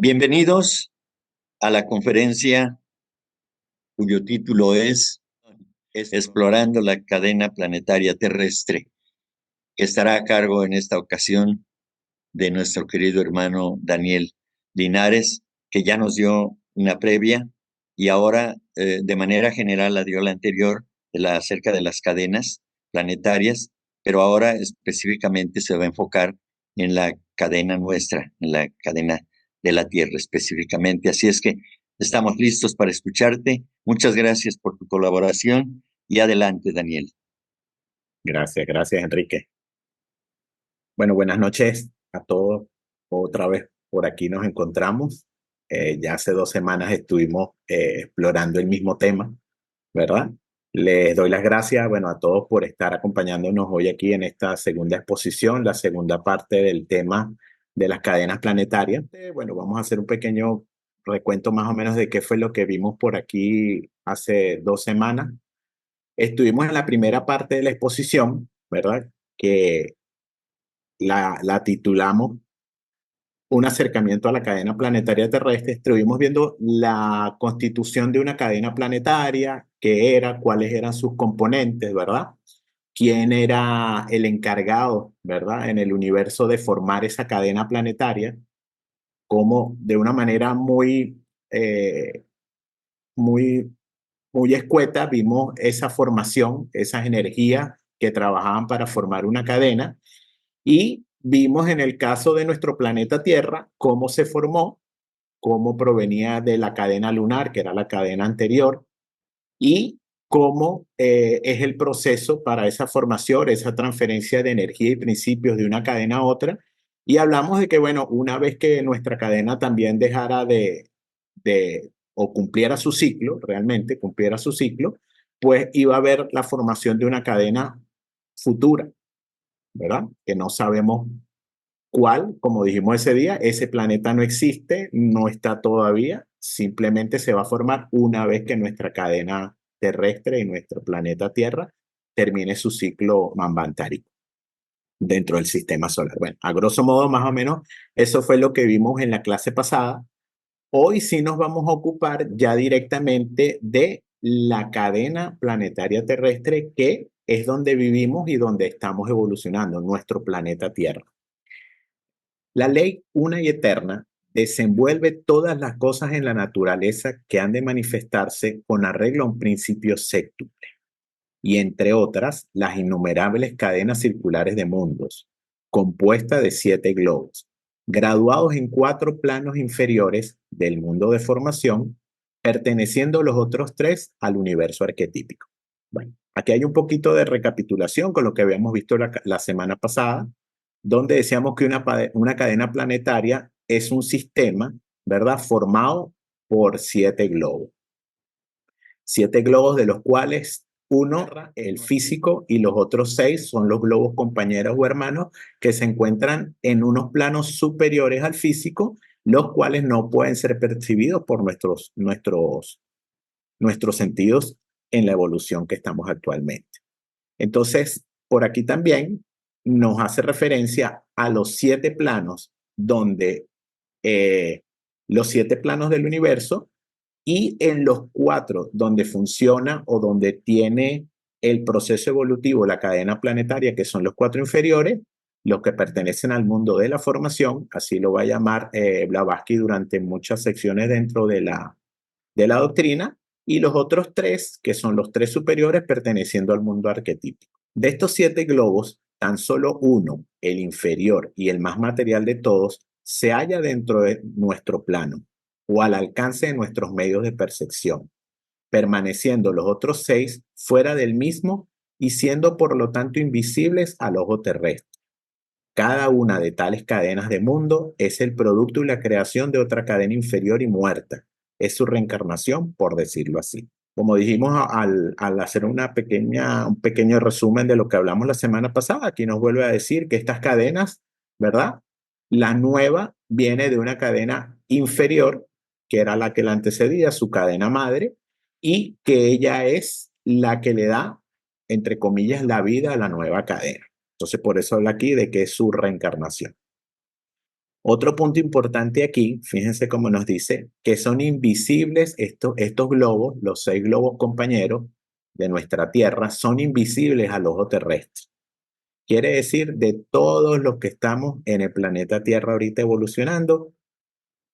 Bienvenidos a la conferencia cuyo título es Explorando la cadena planetaria terrestre, que estará a cargo en esta ocasión de nuestro querido hermano Daniel Linares, que ya nos dio una previa y ahora de manera general la dio la anterior acerca de las cadenas planetarias, pero ahora específicamente se va a enfocar en la cadena nuestra, en la cadena de la Tierra específicamente. Así es que estamos listos para escucharte. Muchas gracias por tu colaboración y adelante, Daniel. Gracias, Enrique. Bueno, buenas noches a todos. Otra vez por aquí nos encontramos. Ya hace 2 semanas estuvimos explorando el mismo tema, ¿verdad? Les doy las gracias, bueno, a todos por estar acompañándonos hoy aquí en esta segunda exposición, la segunda parte del tema de las cadenas planetarias. Bueno, vamos a hacer un pequeño recuento más o menos de qué fue lo que vimos por aquí hace 2 semanas. Estuvimos en la primera parte de la exposición, ¿verdad? Que la titulamos Un acercamiento a la cadena planetaria terrestre. Estuvimos viendo la constitución de una cadena planetaria, qué era, cuáles eran sus componentes, ¿verdad? Quién era el encargado, ¿verdad? En el universo de formar esa cadena planetaria, cómo de una manera eh, muy, muy escueta vimos esa formación, esas energías que trabajaban para formar una cadena. Y vimos en el caso de nuestro planeta Tierra cómo se formó, cómo provenía de la cadena lunar, que era la cadena anterior, y cómo es el proceso para esa formación, esa transferencia de energía y principios de una cadena a otra. Y hablamos de que, bueno, una vez que nuestra cadena también dejara o cumpliera su ciclo, realmente cumpliera su ciclo, pues iba a haber la formación de una cadena futura, ¿verdad? Que no sabemos cuál, como dijimos ese día, ese planeta no existe, no está todavía, simplemente se va a formar una vez que nuestra cadena terrestre y nuestro planeta Tierra termine su ciclo manvantárico dentro del sistema solar. Bueno, a grosso modo, más o menos, eso fue lo que vimos en la clase pasada. Hoy sí nos vamos a ocupar ya directamente de la cadena planetaria terrestre, que es donde vivimos y donde estamos evolucionando, nuestro planeta Tierra. La ley una y eterna desenvuelve todas las cosas en la naturaleza que han de manifestarse con arreglo a un principio séptuple, y entre otras, las innumerables cadenas circulares de mundos, compuesta de 7 globos, graduados en 4 planos inferiores del mundo de formación, perteneciendo los otros 3 al universo arquetípico. Bueno, aquí hay un poquito de recapitulación con lo que habíamos visto la semana pasada, donde decíamos que una cadena planetaria es un sistema, ¿verdad? Formado por 7 globos. 7 globos de los cuales uno, el físico, y los otros 6 son los globos compañeros o hermanos que se encuentran en unos planos superiores al físico, los cuales no pueden ser percibidos por nuestros sentidos en la evolución que estamos actualmente. Entonces, por aquí también nos hace referencia a los 7 planos, donde los 7 planos del universo, y en los 4 donde funciona o donde tiene el proceso evolutivo la cadena planetaria, que son los 4 inferiores, los que pertenecen al mundo de la formación, así lo va a llamar Blavatsky durante muchas secciones dentro de la doctrina, y los otros 3, que son los 3 superiores, perteneciendo al mundo arquetípico. De estos 7 globos, tan solo uno, el inferior y el más material de todos, se halla dentro de nuestro plano o al alcance de nuestros medios de percepción, permaneciendo los otros 6 fuera del mismo y siendo por lo tanto invisibles al ojo terrestre. Cada una de tales cadenas de mundo es el producto y la creación de otra cadena inferior y muerta. Es su reencarnación, por decirlo así. Como dijimos al hacer un pequeño resumen de lo que hablamos la semana pasada, aquí nos vuelve a decir que estas cadenas, ¿verdad? La nueva viene de una cadena inferior, que era la que la antecedía, su cadena madre, y que ella es la que le da, entre comillas, la vida a la nueva cadena. Entonces, por eso habla aquí de que es su reencarnación. Otro punto importante aquí, fíjense cómo nos dice, que son invisibles estos globos, los 6 globos compañeros de nuestra Tierra, son invisibles al ojo terrestre. Quiere decir, de todos los que estamos en el planeta Tierra ahorita evolucionando,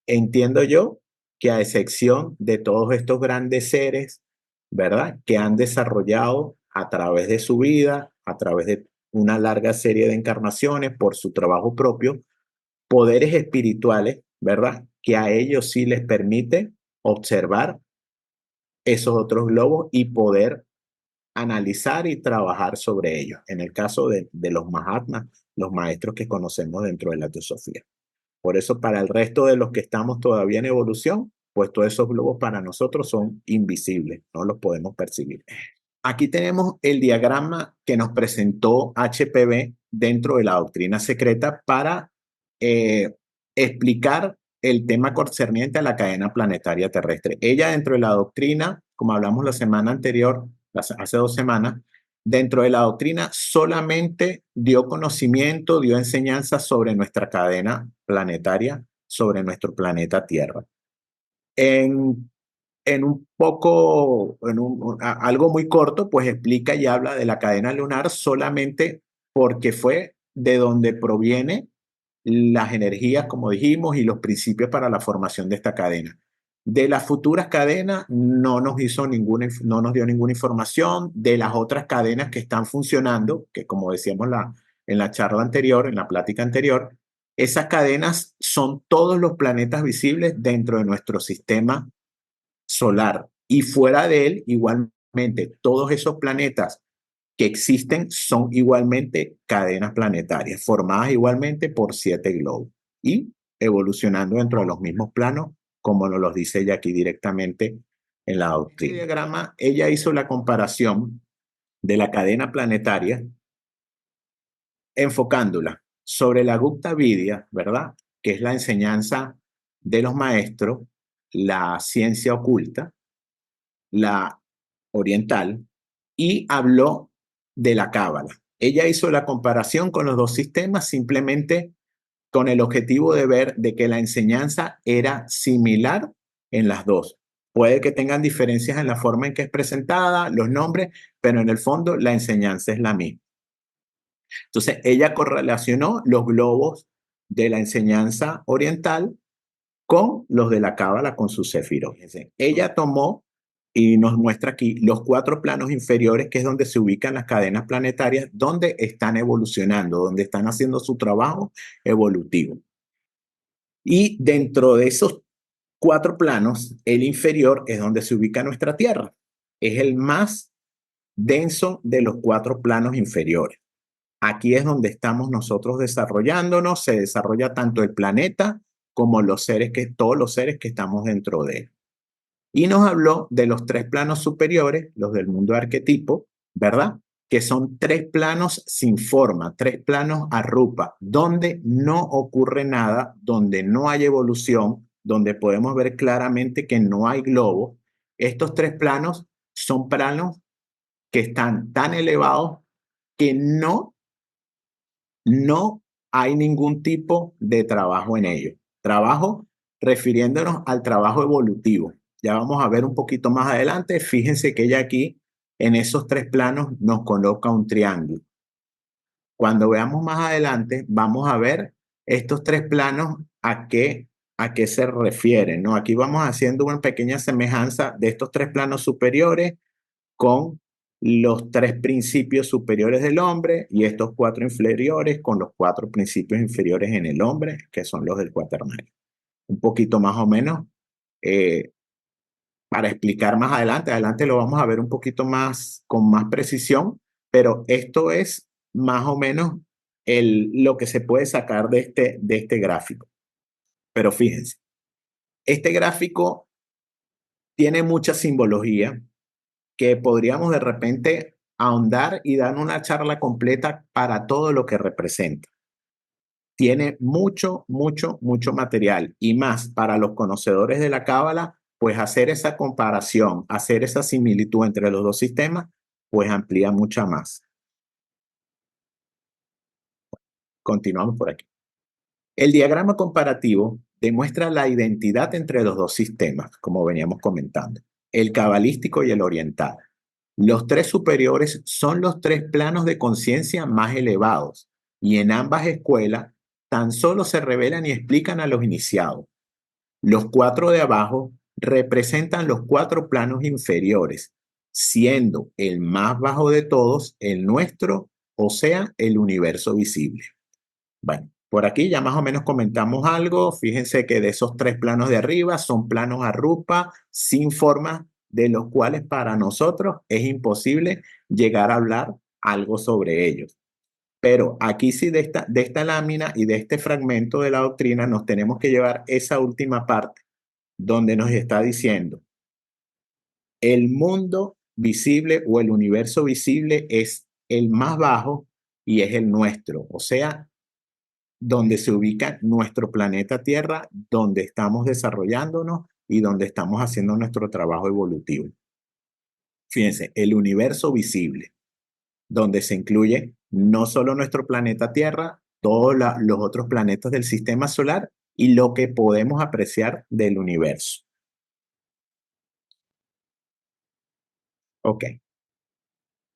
entiendo yo que a excepción de todos estos grandes seres, ¿verdad? Que han desarrollado a través de su vida, a través de una larga serie de encarnaciones por su trabajo propio, poderes espirituales, ¿verdad? Que a ellos sí les permite observar esos otros globos y poder analizar y trabajar sobre ellos. En el caso de los Mahatmas, los maestros que conocemos dentro de la teosofía. Por eso, para el resto de los que estamos todavía en evolución, pues todos esos globos para nosotros son invisibles, no los podemos percibir. Aquí tenemos el diagrama que nos presentó HPV dentro de la doctrina secreta para explicar el tema concerniente a la cadena planetaria terrestre. Ella dentro de la doctrina, como hablamos la semana anterior, hace 2 semanas, dentro de la doctrina solamente dio conocimiento, dio enseñanza sobre nuestra cadena planetaria, sobre nuestro planeta Tierra. En un poco, algo muy corto, pues explica y habla de la cadena lunar solamente porque fue de donde proviene las energías, como dijimos, y los principios para la formación de esta cadena. De las futuras cadenas no nos no nos dio ninguna información. De las otras cadenas que están funcionando, que como decíamos en la charla anterior, en la plática anterior, esas cadenas son todos los planetas visibles dentro de nuestro sistema solar. Y fuera de él, igualmente, todos esos planetas que existen son igualmente cadenas planetarias, formadas igualmente por 7 globos y evolucionando dentro de los mismos planos, como nos los dice ella aquí directamente en la doctrina. En este diagrama, ella hizo la comparación de la cadena planetaria enfocándola sobre la Gupta Vidya, ¿verdad? Que es la enseñanza de los maestros, la ciencia oculta, la oriental, y habló de la cábala. Ella hizo la comparación con los dos sistemas simplemente con el objetivo de ver de que la enseñanza era similar en las dos. Puede que tengan diferencias en la forma en que es presentada, los nombres, pero en el fondo la enseñanza es la misma. Entonces, ella correlacionó los globos de la enseñanza oriental con los de la cábala, con sus sefirot. Ella tomó y nos muestra aquí los 4 planos inferiores, que es donde se ubican las cadenas planetarias, donde están evolucionando, donde están haciendo su trabajo evolutivo. Y dentro de esos 4 planos, el inferior es donde se ubica nuestra Tierra. Es el más denso de los 4 planos inferiores. Aquí es donde estamos nosotros desarrollándonos, se desarrolla tanto el planeta como todos los seres que estamos dentro de él. Y nos habló de los 3 planos superiores, los del mundo de arquetipo, ¿verdad? Que son 3 planos sin forma, 3 planos a rupa, donde no ocurre nada, donde no hay evolución, donde podemos ver claramente que no hay globo. Estos 3 planos son planos que están tan elevados que no hay ningún tipo de trabajo en ellos. Trabajo refiriéndonos al trabajo evolutivo. Ya vamos a ver un poquito más adelante. Fíjense que ella aquí en esos 3 planos nos coloca un triángulo. Cuando veamos más adelante, vamos a ver estos 3 planos a qué se refieren, ¿no? Aquí vamos haciendo una pequeña semejanza de estos 3 planos superiores con los 3 principios superiores del hombre y estos 4 inferiores con los 4 principios inferiores en el hombre, que son los del cuaternario. Un poquito más o menos, para explicar más adelante, adelante lo vamos a ver un poquito más, con más precisión, pero esto es más o menos lo que se puede sacar de este gráfico. Pero fíjense, este gráfico tiene mucha simbología, que podríamos de repente ahondar y dar una charla completa para todo lo que representa. Tiene mucho, mucho, mucho material y más para los conocedores de la cábala, pues hacer esa comparación, hacer esa similitud entre los dos sistemas, pues amplía mucha más. Continuamos por aquí. El diagrama comparativo demuestra la identidad entre los dos sistemas, como veníamos comentando, el cabalístico y el oriental. Los tres superiores son los tres planos de conciencia más elevados, y en ambas escuelas tan solo se revelan y explican a los iniciados. Los cuatro de abajo representan los cuatro planos inferiores, siendo el más bajo de todos el nuestro, o sea, el universo visible. Bueno, por aquí ya más o menos comentamos algo. Fíjense que de esos tres planos de arriba son planos arupa sin forma, de los cuales para nosotros es imposible llegar a hablar algo sobre ellos. Pero aquí sí de esta lámina y de este fragmento de la doctrina nos tenemos que llevar esa última parte donde nos está diciendo el mundo visible o el universo visible es el más bajo y es el nuestro, o sea, donde se ubica nuestro planeta Tierra, donde estamos desarrollándonos y donde estamos haciendo nuestro trabajo evolutivo. Fíjense, el universo visible, donde se incluye no solo nuestro planeta Tierra, todos los otros planetas del sistema solar y lo que podemos apreciar del universo. Ok.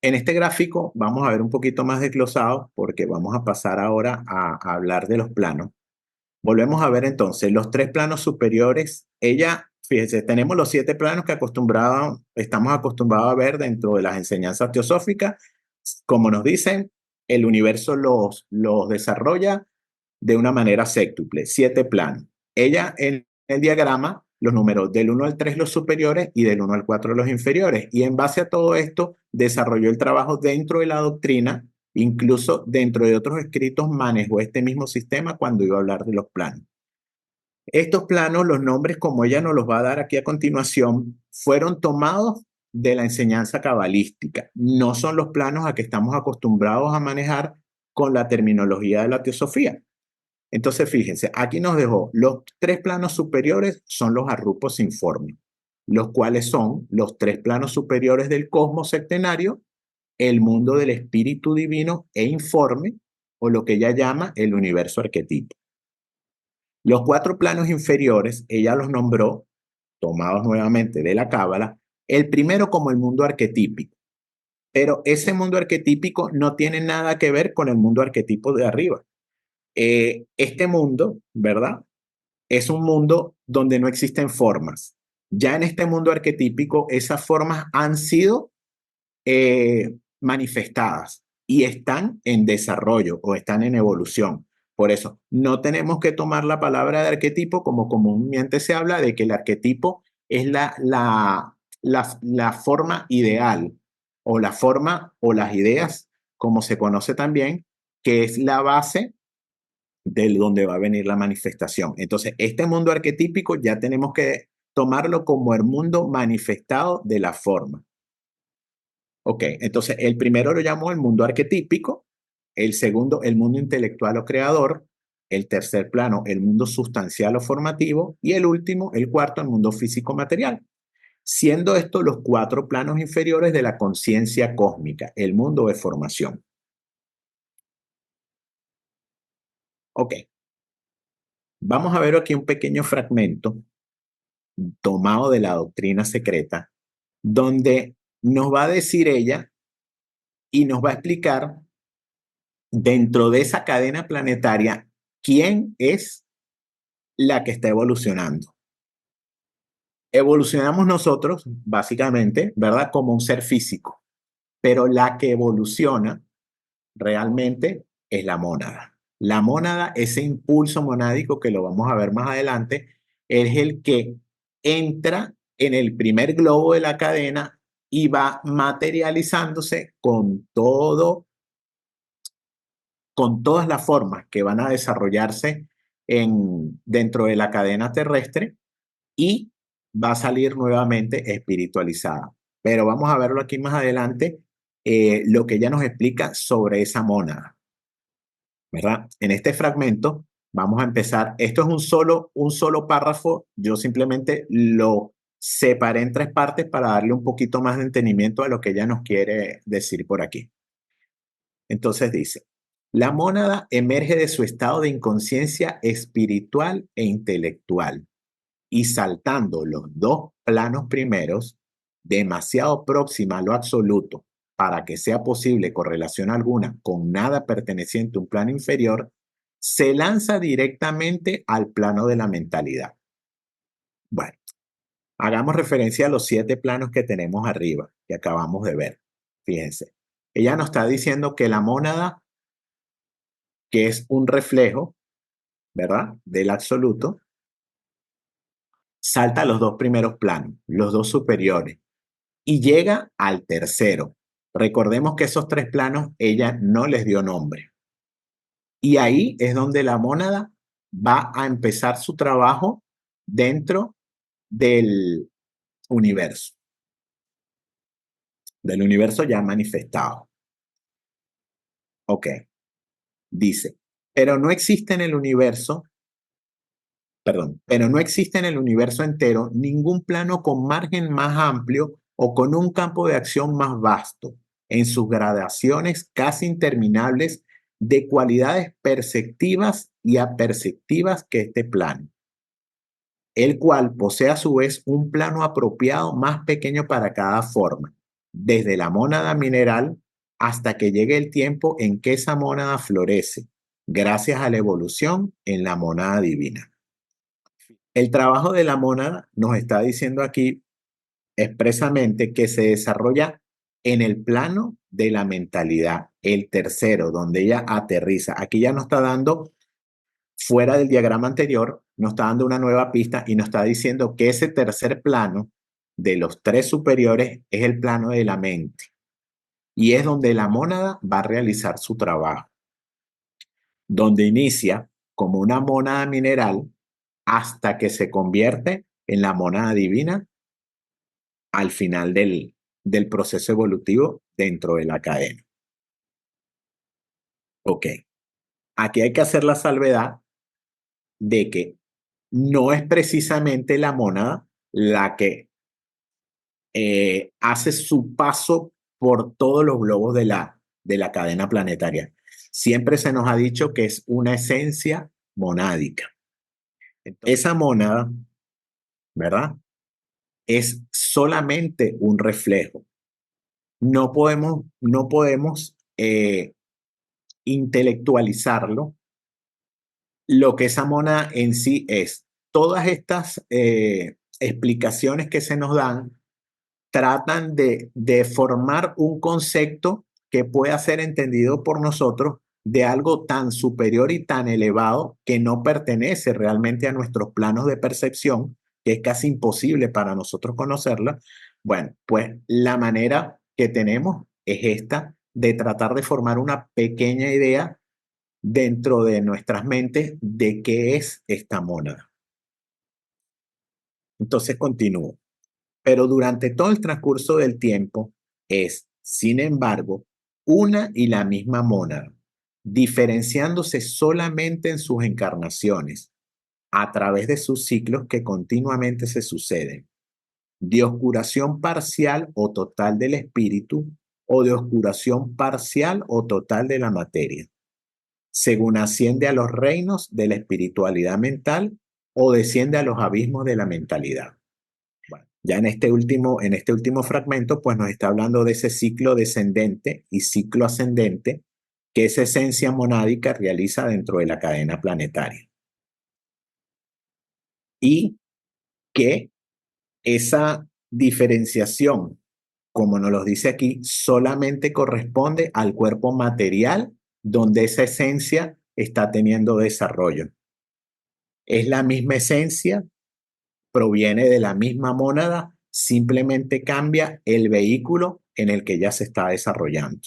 En este gráfico vamos a ver un poquito más desglosado porque vamos a pasar ahora a hablar de los planos. Volvemos a ver entonces los tres planos superiores. Fíjense, tenemos los 7 planos que estamos acostumbrados a ver dentro de las enseñanzas teosóficas. Como nos dicen, el universo los desarrolla de una manera séctuple, 7 planos. Ella en el diagrama, los números del 1 al 3 los superiores y del 1 al 4 los inferiores. Y en base a todo esto, desarrolló el trabajo dentro de la doctrina, incluso dentro de otros escritos manejó este mismo sistema cuando iba a hablar de los planos. Estos planos, los nombres como ella nos los va a dar aquí a continuación, fueron tomados de la enseñanza cabalística. No son los planos a que estamos acostumbrados a manejar con la terminología de la teosofía. Entonces, fíjense, aquí nos dejó los 3 planos superiores son los arrupos sin forma, los cuales son los 3 planos superiores del cosmos septenario, el mundo del espíritu divino e informe, o lo que ella llama el universo arquetipo. Los 4 planos inferiores, ella los nombró, tomados nuevamente de la Cábala, el primero como el mundo arquetípico, pero ese mundo arquetípico no tiene nada que ver con el mundo arquetipo de arriba. Este mundo, ¿verdad? Es un mundo donde no existen formas. Ya en este mundo arquetípico, esas formas han sido manifestadas y están en desarrollo o están en evolución. Por eso, no tenemos que tomar la palabra de arquetipo como comúnmente se habla de que el arquetipo es la forma ideal o la forma o las ideas, como se conoce también, que es la base de donde va a venir la manifestación. Entonces, este mundo arquetípico ya tenemos que tomarlo como el mundo manifestado de la forma. Ok, entonces el primero lo llamó el mundo arquetípico, el segundo el mundo intelectual o creador, el tercer plano el mundo sustancial o formativo y el último, el cuarto, el mundo físico material, siendo estos los 4 planos inferiores de la conciencia cósmica, el mundo de formación. Ok, vamos a ver aquí un pequeño fragmento tomado de la doctrina secreta, donde nos va a decir ella y nos va a explicar dentro de esa cadena planetaria quién es la que está evolucionando. Evolucionamos nosotros, básicamente, ¿verdad? Como un ser físico, pero la que evoluciona realmente es la mónada. La mónada, ese impulso monádico que lo vamos a ver más adelante, es el que entra en el primer globo de la cadena y va materializándose con todas las formas que van a desarrollarse dentro de la cadena terrestre y va a salir nuevamente espiritualizada. Pero vamos a verlo aquí más adelante, lo que ella nos explica sobre esa mónada, ¿verdad? En este fragmento vamos a empezar, esto es un solo párrafo, yo simplemente lo separé en 3 partes para darle un poquito más de entendimiento a lo que ella nos quiere decir por aquí. Entonces dice, La mónada emerge de su estado de inconsciencia espiritual e intelectual y saltando los dos planos primeros, demasiado próxima a lo absoluto para que sea posible correlación alguna con nada perteneciente a un plano inferior, se lanza directamente al plano de la mentalidad. Bueno, hagamos referencia a los 7 planos que tenemos arriba, que acabamos de ver. Fíjense, ella nos está diciendo que la mónada, que es un reflejo, ¿verdad?, del absoluto, salta a los dos primeros planos, los dos superiores, y llega al tercero. Recordemos que esos 3 planos ella no les dio nombre. Y ahí es donde la mónada va a empezar su trabajo dentro del universo ya manifestado. Ok, dice, pero no existe en el universo entero ningún plano con margen más amplio o con un campo de acción más vasto, en sus gradaciones casi interminables de cualidades perceptivas y aperceptivas que este plano, el cual posee a su vez un plano apropiado más pequeño para cada forma, desde la mónada mineral hasta que llegue el tiempo en que esa mónada florece, gracias a la evolución en la mónada divina. El trabajo de la mónada nos está diciendo aquí expresamente que se desarrolla en el plano de la mentalidad, el tercero, donde ella aterriza. Aquí ya nos está dando, fuera del diagrama anterior, nos está dando una nueva pista y nos está diciendo que ese tercer plano de los 3 superiores es el plano de la mente y es donde la mónada va a realizar su trabajo, donde inicia como una mónada mineral hasta que se convierte en la mónada divina al final del proceso evolutivo dentro de la cadena. Ok, aquí hay que hacer la salvedad de que no es precisamente la mónada la que hace su paso por todos los globos de la cadena planetaria. Siempre se nos ha dicho que es una esencia monádica. Entonces, esa mónada, ¿verdad?, es solamente un reflejo. No podemos intelectualizarlo, lo que esa mónada en sí es. Todas estas explicaciones que se nos dan tratan de formar un concepto que pueda ser entendido por nosotros de algo tan superior y tan elevado que no pertenece realmente a nuestros planos de percepción, que es casi imposible para nosotros conocerla. Bueno, pues la manera que tenemos es esta de tratar de formar una pequeña idea dentro de nuestras mentes de qué es esta mónada. Entonces continúo. Pero durante todo el transcurso del tiempo es, sin embargo, una y la misma mónada, diferenciándose solamente en sus encarnaciones, a través de sus ciclos que continuamente se suceden, de oscuración parcial o total del espíritu o de oscuración parcial o total de la materia, según asciende a los reinos de la espiritualidad mental o desciende a los abismos de la mentalidad. Bueno, ya en este último fragmento, pues nos está hablando de ese ciclo descendente y ciclo ascendente que esa esencia monádica realiza dentro de la cadena planetaria. Y que esa diferenciación, como nos lo dice aquí, solamente corresponde al cuerpo material donde esa esencia está teniendo desarrollo. Es la misma esencia, proviene de la misma mónada, simplemente cambia el vehículo en el que ya se está desarrollando.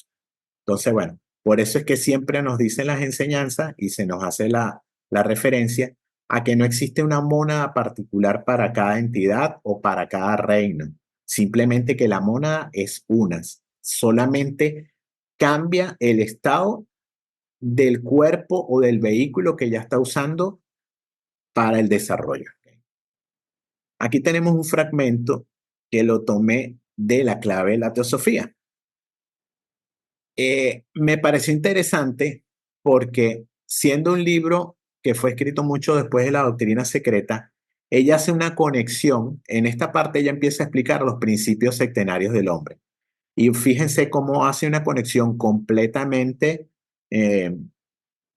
Entonces, bueno, por eso es que siempre nos dicen las enseñanzas y se nos hace la referencia a que no existe una mónada particular para cada entidad o para cada reino. Simplemente que la mónada es una, solamente cambia el estado del cuerpo o del vehículo que ya está usando para el desarrollo. Aquí tenemos un fragmento que lo tomé de la clave de la teosofía. Me pareció interesante porque siendo un libro que fue escrito mucho después de la doctrina secreta, ella hace una conexión. En esta parte ella empieza a explicar los principios sectenarios del hombre. Y fíjense cómo hace una conexión completamente eh,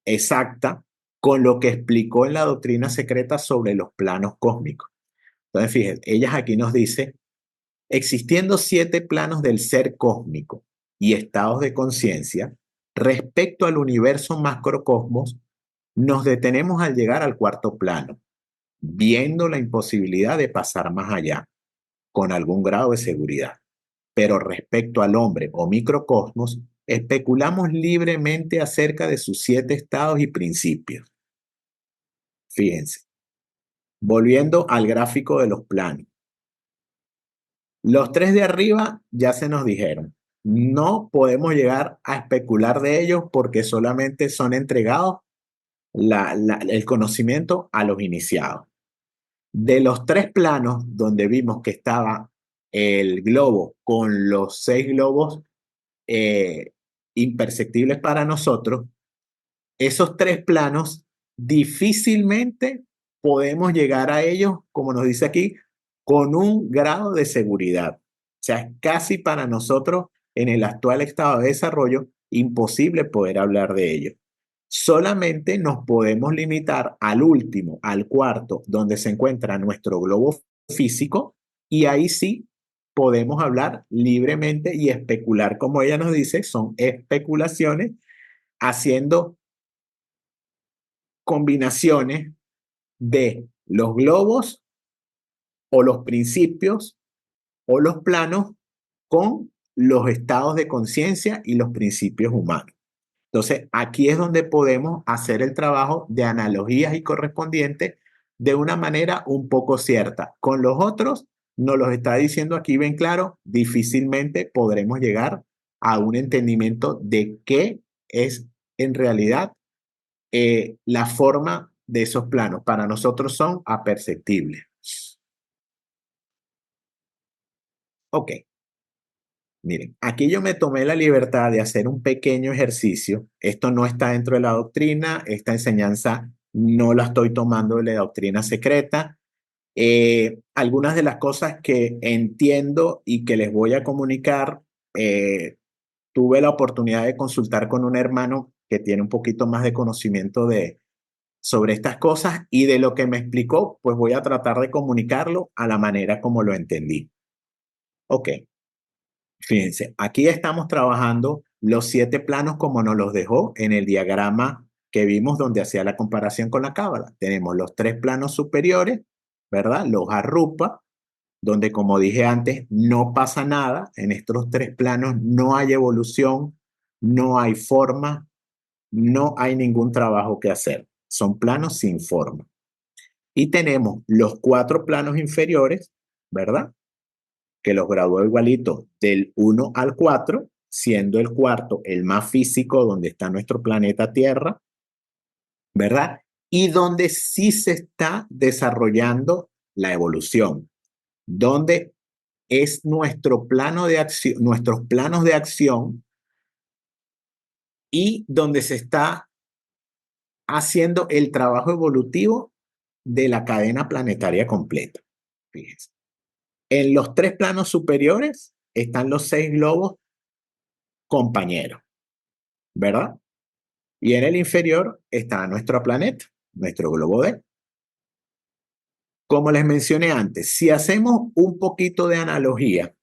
exacta con lo que explicó en la doctrina secreta sobre los planos cósmicos. Entonces, fíjense, ella aquí nos dice, existiendo 7 planos del ser cósmico y estados de conciencia, respecto al universo macrocosmos, nos detenemos al llegar al cuarto plano, viendo la imposibilidad de pasar más allá, con algún grado de seguridad. Pero respecto al hombre o microcosmos, especulamos libremente acerca de sus 7 estados y principios. Fíjense, volviendo al gráfico de los planos. Los 3 de arriba ya se nos dijeron. No podemos llegar a especular de ellos porque solamente son entregados el conocimiento a los iniciados. De los 3 planos donde vimos que estaba el globo con los 6 globos imperceptibles para nosotros, esos 3 planos difícilmente podemos llegar a ellos, como nos dice aquí, con un grado de seguridad. O sea, es casi para nosotros en el actual estado de desarrollo imposible poder hablar de ello. Solamente nos podemos limitar al último, al cuarto, donde se encuentra nuestro globo físico, y ahí sí podemos hablar libremente y especular, como ella nos dice, son especulaciones haciendo combinaciones de los globos o los principios o los planos con los estados de conciencia y los principios humanos. Entonces, aquí es donde podemos hacer el trabajo de analogías y correspondientes de una manera un poco cierta. Con los otros, nos los está diciendo aquí bien claro, difícilmente podremos llegar a un entendimiento de qué es en realidad la forma de esos planos. Para nosotros son aperceptibles. Ok, miren, aquí yo me tomé la libertad de hacer un pequeño ejercicio. Esto no está dentro de la doctrina, esta enseñanza no la estoy tomando de la doctrina secreta. Algunas de las cosas que entiendo y que les voy a comunicar, tuve la oportunidad de consultar con un hermano que tiene un poquito más de conocimiento sobre estas cosas, y de lo que me explicó, pues voy a tratar de comunicarlo a la manera como lo entendí. Ok, fíjense, aquí estamos trabajando los 7 planos como nos los dejó en el diagrama que vimos donde hacía la comparación con la cábala. Tenemos los 3 planos superiores, ¿verdad? Los arrupa, donde como dije antes, no pasa nada. En estos 3 planos no hay evolución, no hay forma, no hay ningún trabajo que hacer. Son planos sin forma. Y tenemos los 4 planos inferiores, ¿verdad? Que los graduó igualito del 1 al 4, siendo el cuarto el más físico, donde está nuestro planeta Tierra, ¿verdad? Y donde sí se está desarrollando la evolución, donde es nuestro plano de acción, nuestros planos de acción, y donde se está haciendo el trabajo evolutivo de la cadena planetaria completa. Fíjense. En los 3 planos superiores están los 6 globos compañeros, ¿verdad? Y en el inferior está nuestro planeta, nuestro globo D. Como les mencioné antes, si hacemos un poquito de analogía,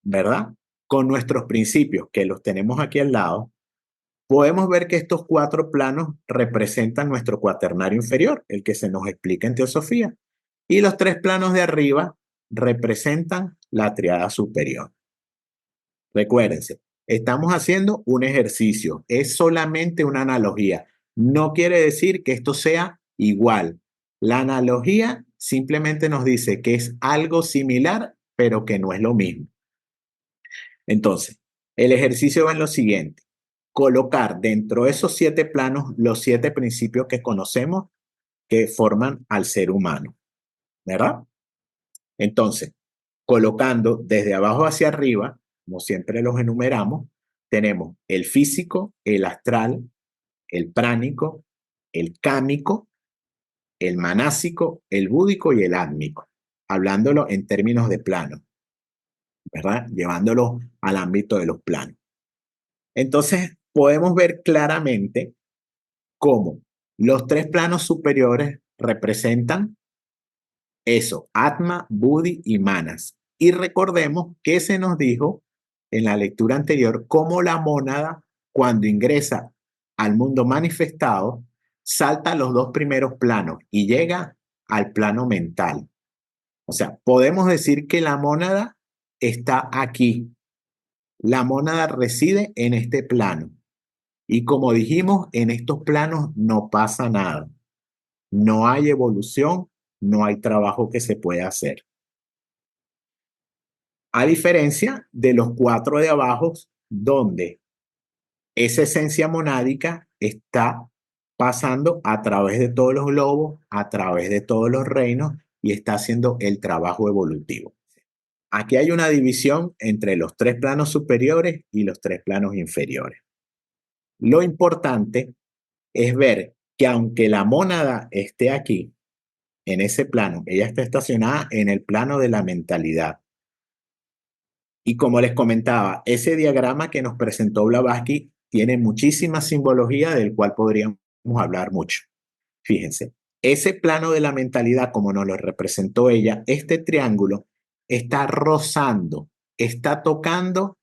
¿verdad? Con nuestros principios, que los tenemos aquí al lado, podemos ver que estos 4 planos representan nuestro cuaternario inferior, el que se nos explica en teosofía, y los 3 planos de arriba representan la triada superior. Recuérdense, estamos haciendo un ejercicio, es solamente una analogía. No quiere decir que esto sea igual. La analogía simplemente nos dice que es algo similar, pero que no es lo mismo. Entonces, el ejercicio va en lo siguiente: colocar dentro de esos 7 planos los 7 principios que conocemos que forman al ser humano, ¿verdad? Entonces, colocando desde abajo hacia arriba, como siempre los enumeramos, tenemos el físico, el astral, el pránico, el cámico, el manásico, el búdico y el átmico, hablándolo en términos de plano, ¿verdad? Llevándolo al ámbito de los planos. Entonces, podemos ver claramente cómo los tres planos superiores representan eso, Atma, Buddhi y Manas. Y recordemos que se nos dijo en la lectura anterior cómo la mónada, cuando ingresa al mundo manifestado, salta los dos primeros planos y llega al plano mental. O sea, podemos decir que la mónada está aquí. La mónada reside en este plano. Y como dijimos, en estos planos no pasa nada. No hay evolución, no hay trabajo que se pueda hacer. A diferencia de los cuatro de abajo, donde esa esencia monádica está pasando a través de todos los globos, a través de todos los reinos y está haciendo el trabajo evolutivo. Aquí hay una división entre los tres planos superiores y los tres planos inferiores. Lo importante es ver que aunque la mónada esté aquí, en ese plano, ella está estacionada en el plano de la mentalidad. Y como les comentaba, ese diagrama que nos presentó Blavatsky tiene muchísima simbología del cual podríamos hablar mucho. Fíjense, ese plano de la mentalidad, como nos lo representó ella, este triángulo está rozando, está tocando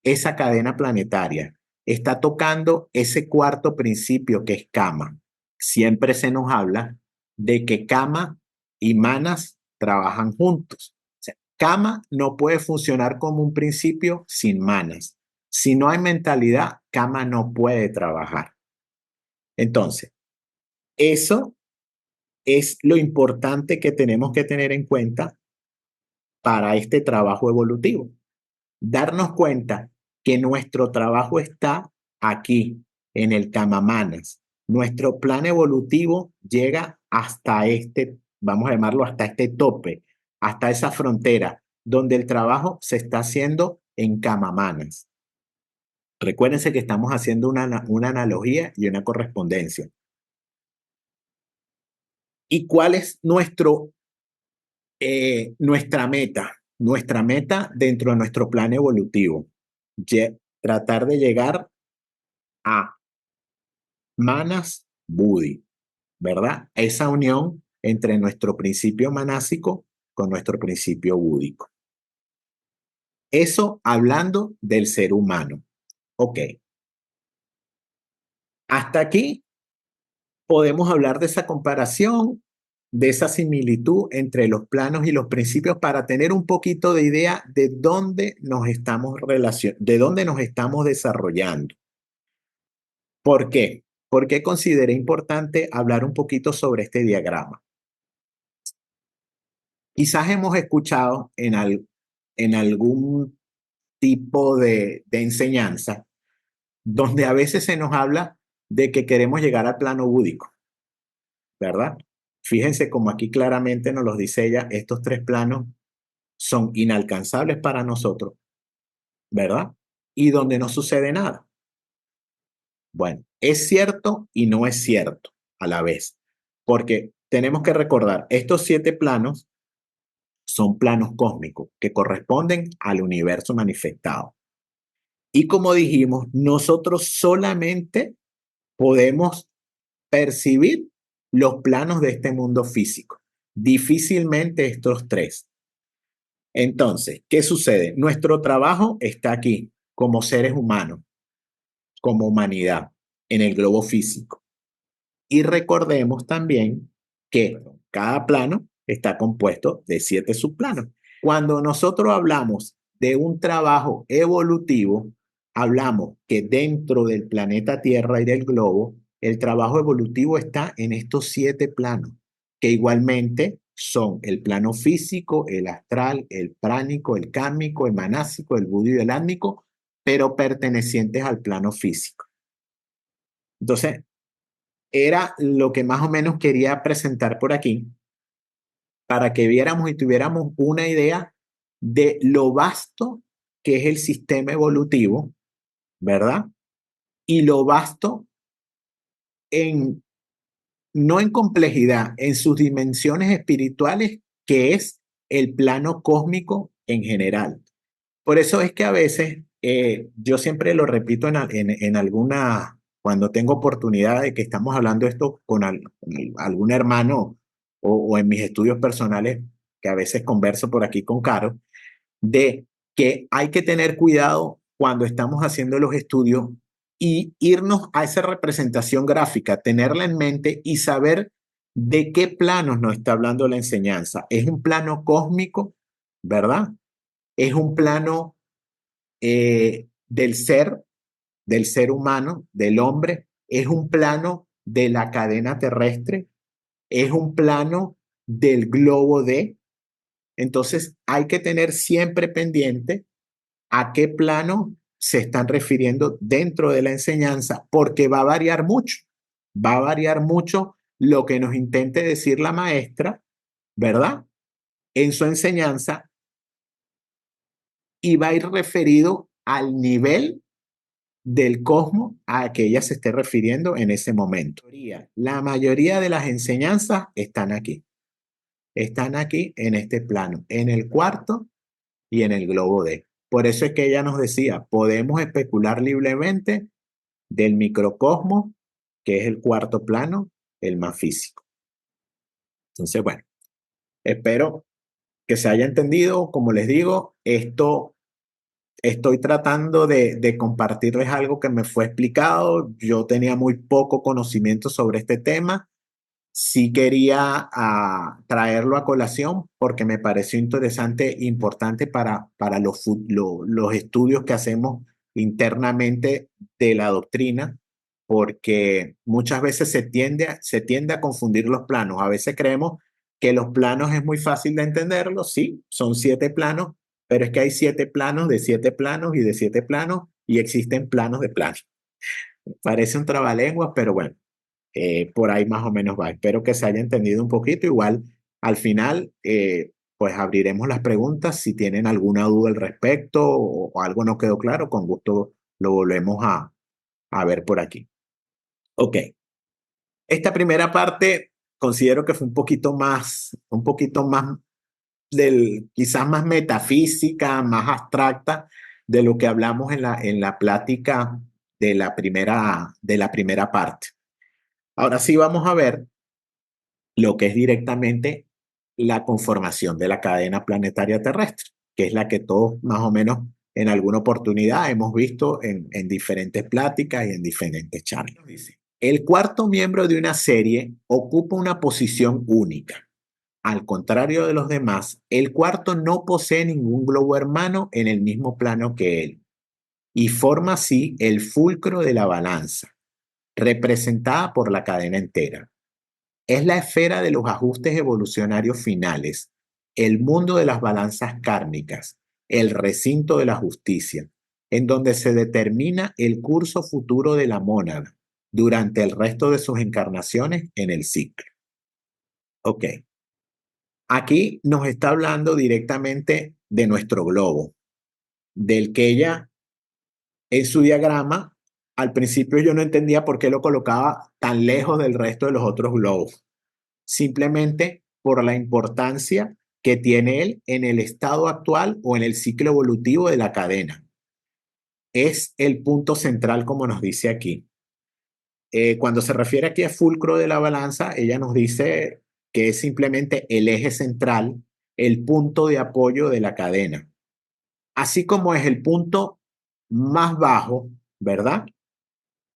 esa cadena planetaria, está tocando ese cuarto principio que es Kama. Siempre se nos habla de que Kama y Manas trabajan juntos. O sea, Kama no puede funcionar como un principio sin Manas. Si no hay mentalidad, Kama no puede trabajar. Entonces, eso es lo importante que tenemos que tener en cuenta para este trabajo evolutivo. Darnos cuenta que nuestro trabajo está aquí, en el Kamamanas. Nuestro plan evolutivo llega hasta este, vamos a llamarlo hasta este tope, hasta esa frontera, donde el trabajo se está haciendo en Kamamanas. Recuérdense que estamos haciendo una analogía y una correspondencia. ¿Y cuál es nuestra meta? Nuestra meta dentro de nuestro plan evolutivo. Tratar de llegar a Manas Buddhi, ¿verdad? Esa unión entre nuestro principio manásico con nuestro principio búdico. Eso hablando del ser humano. Ok. Hasta aquí podemos hablar de esa comparación, de esa similitud entre los planos y los principios para tener un poquito de idea de dónde nos estamos de dónde nos estamos desarrollando. ¿Por qué? ¿Por qué consideré importante hablar un poquito sobre este diagrama? Quizás hemos escuchado en algún tipo de enseñanza donde a veces se nos habla de que queremos llegar al plano búdico, ¿verdad? Fíjense como aquí claramente nos lo dice ella, estos tres planos son inalcanzables para nosotros, ¿verdad? Y donde no sucede nada. Bueno, es cierto y no es cierto a la vez, porque tenemos que recordar, estos 7 planos son planos cósmicos que corresponden al universo manifestado. Y como dijimos, nosotros solamente podemos percibir los planos de este mundo físico, difícilmente estos 3. Entonces, ¿qué sucede? Nuestro trabajo está aquí, como seres humanos, como humanidad, en el globo físico. Y recordemos también que cada plano está compuesto de 7 subplanos. Cuando nosotros hablamos de un trabajo evolutivo, hablamos que dentro del planeta Tierra y del globo, el trabajo evolutivo está en estos 7 planos, que igualmente son el plano físico, el astral, el pránico, el kámico, el manásico, el búdico y el átmico, pero pertenecientes al plano físico. Entonces, era lo que más o menos quería presentar por aquí para que viéramos y tuviéramos una idea de lo vasto que es el sistema evolutivo, ¿verdad? Y lo vasto no en complejidad, en sus dimensiones espirituales, que es el plano cósmico en general. Por eso es que a veces, yo siempre lo repito en alguna, cuando tengo oportunidad de que estamos hablando esto con algún hermano o en mis estudios personales, que a veces converso por aquí con Caro, de que hay que tener cuidado cuando estamos haciendo los estudios y irnos a esa representación gráfica, tenerla en mente y saber de qué planos nos está hablando la enseñanza. ¿Es un plano cósmico, verdad? ¿Es un plano del ser humano, del hombre? ¿Es un plano de la cadena terrestre? ¿Es un plano del globo de? Entonces hay que tener siempre pendiente a qué plano se están refiriendo dentro de la enseñanza, porque va a variar mucho. Va a variar mucho lo que nos intente decir la maestra, ¿verdad? En su enseñanza, y va a ir referido al nivel del cosmos a que ella se esté refiriendo en ese momento. La mayoría de las enseñanzas están aquí en este plano, en el cuarto y en el globo D. Por eso es que ella nos decía, podemos especular libremente del microcosmos, que es el cuarto plano, el más físico. Entonces, bueno, espero que se haya entendido. Como les digo, esto estoy tratando de compartirles algo que me fue explicado. Yo tenía muy poco conocimiento sobre este tema. Sí quería traerlo a colación porque me pareció interesante e importante para los estudios que hacemos internamente de la doctrina, porque muchas veces se tiende a confundir los planos. A veces creemos que los planos es muy fácil de entenderlos, sí, son 7 planos, pero es que hay 7 planos de 7 planos y de 7 planos y existen planos de planos. Parece un trabalenguas, pero bueno, por ahí más o menos va. Espero que se haya entendido un poquito. Igual, al final, pues abriremos las preguntas. Si tienen alguna duda al respecto o algo no quedó claro, con gusto lo volvemos a ver por aquí. Ok. Esta primera parte considero que fue un poquito más quizás más metafísica, más abstracta de lo que hablamos en la plática de la primera parte. Ahora sí vamos a ver lo que es directamente la conformación de la cadena planetaria terrestre, que es la que todos más o menos en alguna oportunidad hemos visto en diferentes pláticas y en diferentes charlas. Dice, el cuarto miembro de una serie ocupa una posición única. Al contrario de los demás, el cuarto no posee ningún globo hermano en el mismo plano que él y forma así el fulcro de la balanza, representada por la cadena entera. Es la esfera de los ajustes evolucionarios finales, el mundo de las balanzas kármicas, el recinto de la justicia, en donde se determina el curso futuro de la mónada durante el resto de sus encarnaciones en el ciclo. Ok, aquí nos está hablando directamente de nuestro globo, del que ella en su diagrama, al principio yo no entendía por qué lo colocaba tan lejos del resto de los otros globos. Simplemente por la importancia que tiene él en el estado actual o en el ciclo evolutivo de la cadena. Es el punto central, como nos dice aquí. Cuando se refiere aquí a fulcro de la balanza, ella nos dice que es simplemente el eje central, el punto de apoyo de la cadena. Así como es el punto más bajo, ¿verdad?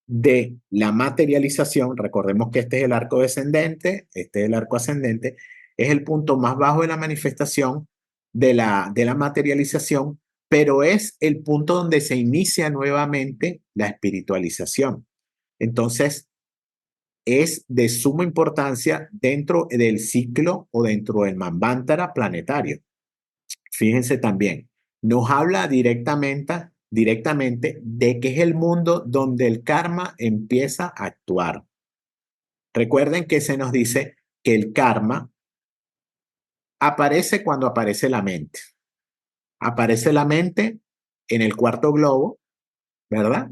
De la materialización, recordemos que este es el arco descendente, este es el arco ascendente, es el punto más bajo de la manifestación de la materialización, pero es el punto donde se inicia nuevamente la espiritualización. Entonces, es de suma importancia dentro del ciclo o dentro del Manvantara planetario. Fíjense también, nos habla directamente de que es el mundo donde el karma empieza a actuar. Recuerden que se nos dice que el karma aparece cuando aparece la mente. Aparece la mente en el cuarto globo, ¿verdad?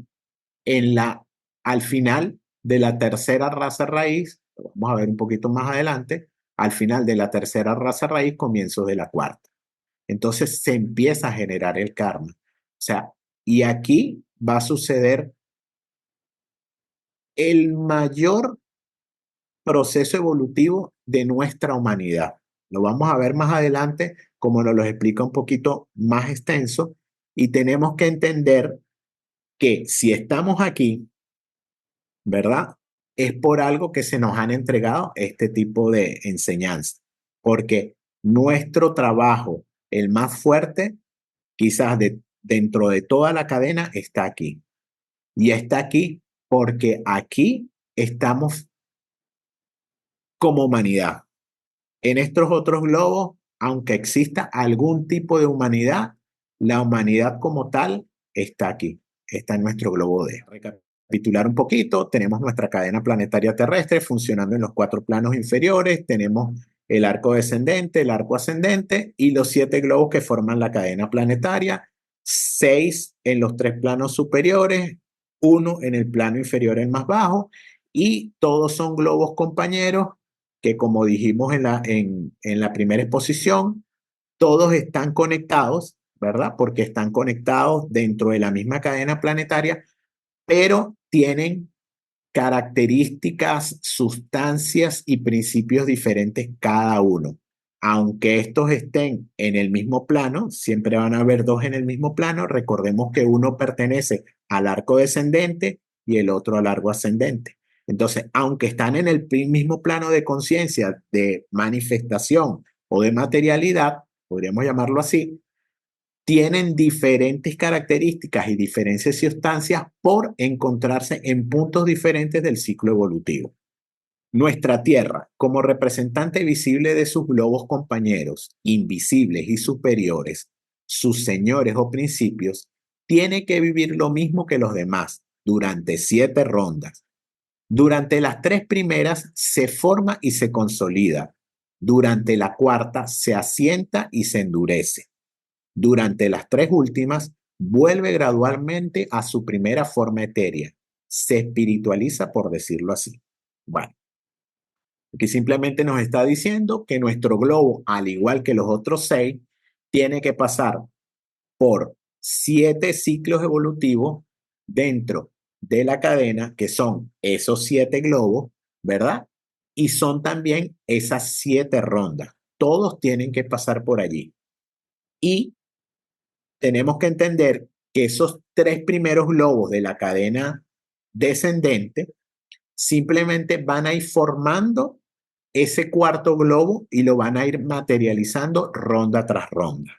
Al final de la tercera raza raíz, lo vamos a ver un poquito más adelante, al final de la tercera raza raíz, comienzos de la cuarta. Entonces se empieza a generar el karma. O sea, y aquí va a suceder el mayor proceso evolutivo de nuestra humanidad. Lo vamos a ver más adelante, como nos lo explica un poquito más extenso, y tenemos que entender que si estamos aquí, ¿verdad? Es por algo que se nos han entregado este tipo de enseñanza, porque nuestro trabajo, el más fuerte, quizás dentro de toda la cadena, está aquí. Y está aquí porque aquí estamos como humanidad. En estos otros globos, aunque exista algún tipo de humanidad, la humanidad como tal está aquí, está en nuestro globo D. Recapitular un poquito, tenemos nuestra cadena planetaria terrestre funcionando en los 4 planos inferiores, tenemos el arco descendente, el arco ascendente y los 7 globos que forman la cadena planetaria, 6 en los 3 planos superiores, 1 en el plano inferior, el más bajo, y todos son globos compañeros que, como dijimos en la primera exposición, todos están conectados, ¿verdad? Porque están conectados dentro de la misma cadena planetaria, pero tienen características, sustancias y principios diferentes cada uno. Aunque estos estén en el mismo plano, siempre van a haber dos en el mismo plano. Recordemos que uno pertenece al arco descendente y el otro al arco ascendente. Entonces, aunque están en el mismo plano de conciencia, de manifestación o de materialidad, podríamos llamarlo así, tienen diferentes características y diferentes sustancias por encontrarse en puntos diferentes del ciclo evolutivo. Nuestra Tierra, como representante visible de sus globos compañeros, invisibles y superiores, sus señores o principios, tiene que vivir lo mismo que los demás durante 7 rondas. Durante las 3 primeras se forma y se consolida. Durante la cuarta se asienta y se endurece. Durante las 3 últimas, vuelve gradualmente a su primera forma etérea. Se espiritualiza, por decirlo así. Bueno, aquí simplemente nos está diciendo que nuestro globo, al igual que los otros 6, tiene que pasar por 7 ciclos evolutivos dentro de la cadena, que son esos 7 globos, ¿verdad? Y son también esas 7 rondas. Todos tienen que pasar por allí. Y tenemos que entender que esos 3 primeros globos de la cadena descendente simplemente van a ir formando ese cuarto globo y lo van a ir materializando ronda tras ronda.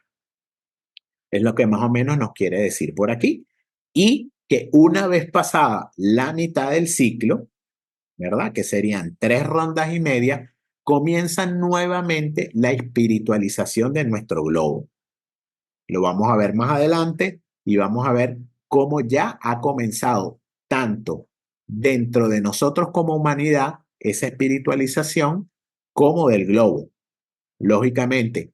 Es lo que más o menos nos quiere decir por aquí. Y que una vez pasada la mitad del ciclo, ¿verdad? Que serían 3 rondas y media, comienza nuevamente la espiritualización de nuestro globo. Lo vamos a ver más adelante y vamos a ver cómo ya ha comenzado tanto dentro de nosotros como humanidad esa espiritualización como del globo. Lógicamente,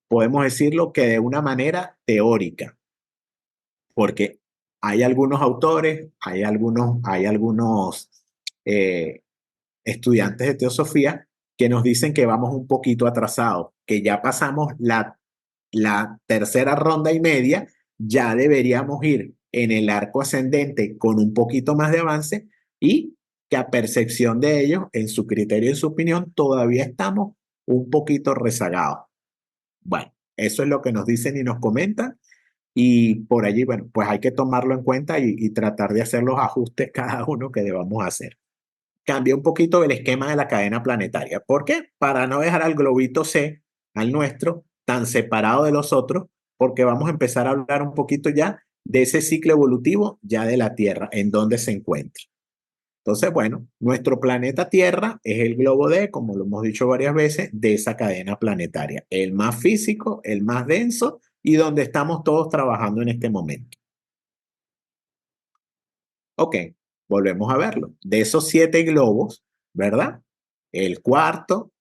podemos decirlo que de una manera teórica, porque hay algunos autores, hay algunos eh, estudiantes de teosofía que nos dicen que vamos un poquito atrasados, que ya pasamos la tercera ronda y media, ya deberíamos ir en el arco ascendente con un poquito más de avance y que a percepción de ellos, en su criterio y en su opinión, todavía estamos un poquito rezagados. Bueno, eso es lo que nos dicen y nos comentan. Y por allí, bueno, pues hay que tomarlo en cuenta y tratar de hacer los ajustes cada uno que debamos hacer. Cambia un poquito el esquema de la cadena planetaria. ¿Por qué? Para no dejar al globito C, al nuestro, tan separado de los otros, porque vamos a empezar a hablar un poquito ya de ese ciclo evolutivo ya de la Tierra, en donde se encuentra. Entonces, bueno, nuestro planeta Tierra es el globo D, como lo hemos dicho varias veces, de esa cadena planetaria. El más físico, el más denso y donde estamos todos trabajando en este momento. Ok, volvemos a verlo. De esos 7 globos, ¿verdad? El cuarto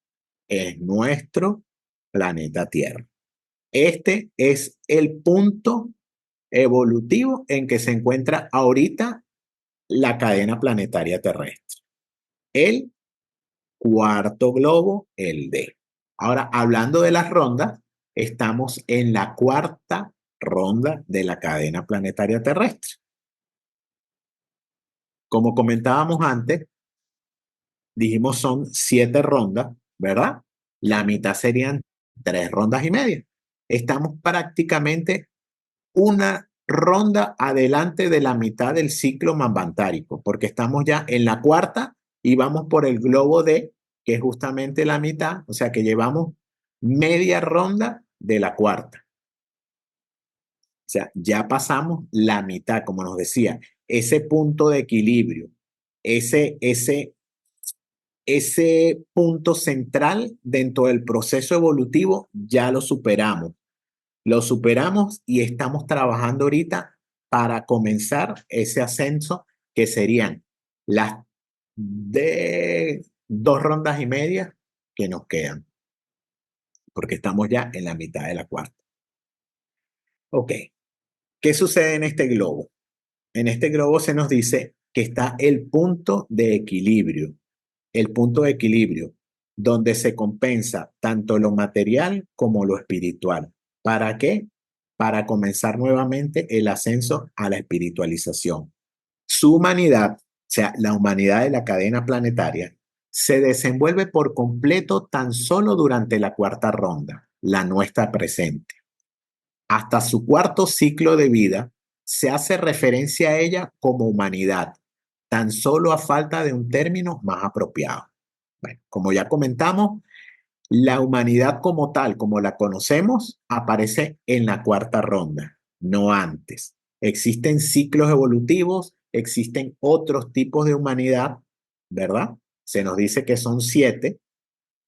es nuestro planeta Tierra. Este es el punto evolutivo en que se encuentra ahorita la cadena planetaria terrestre. El cuarto globo, el D. Ahora, hablando de las rondas, estamos en la cuarta ronda de la cadena planetaria terrestre. Como comentábamos antes, dijimos son 7 rondas, ¿verdad? La mitad serían 3 rondas y media. Estamos prácticamente una ronda adelante de la mitad del ciclo manvantárico, porque estamos ya en la cuarta y vamos por el globo D, que es justamente la mitad, o sea que llevamos media ronda de la cuarta. O sea, ya pasamos la mitad, como nos decía, ese punto de equilibrio, ese punto central dentro del proceso evolutivo, ya lo superamos. Lo superamos y estamos trabajando ahorita para comenzar ese ascenso que serían las de 2 rondas y media que nos quedan, porque estamos ya en la mitad de la cuarta. Ok, ¿qué sucede en este globo? En este globo se nos dice que está el punto de equilibrio, el punto de equilibrio donde se compensa tanto lo material como lo espiritual. ¿Para qué? Para comenzar nuevamente el ascenso a la espiritualización. Su humanidad, o sea, la humanidad de la cadena planetaria, se desenvuelve por completo tan solo durante la cuarta ronda, la nuestra presente. Hasta su cuarto ciclo de vida, se hace referencia a ella como humanidad, tan solo a falta de un término más apropiado. Bueno, como ya comentamos, la humanidad como tal, como la conocemos, aparece en la cuarta ronda, no antes. Existen ciclos evolutivos, existen otros tipos de humanidad, ¿verdad? Se nos dice que son 7,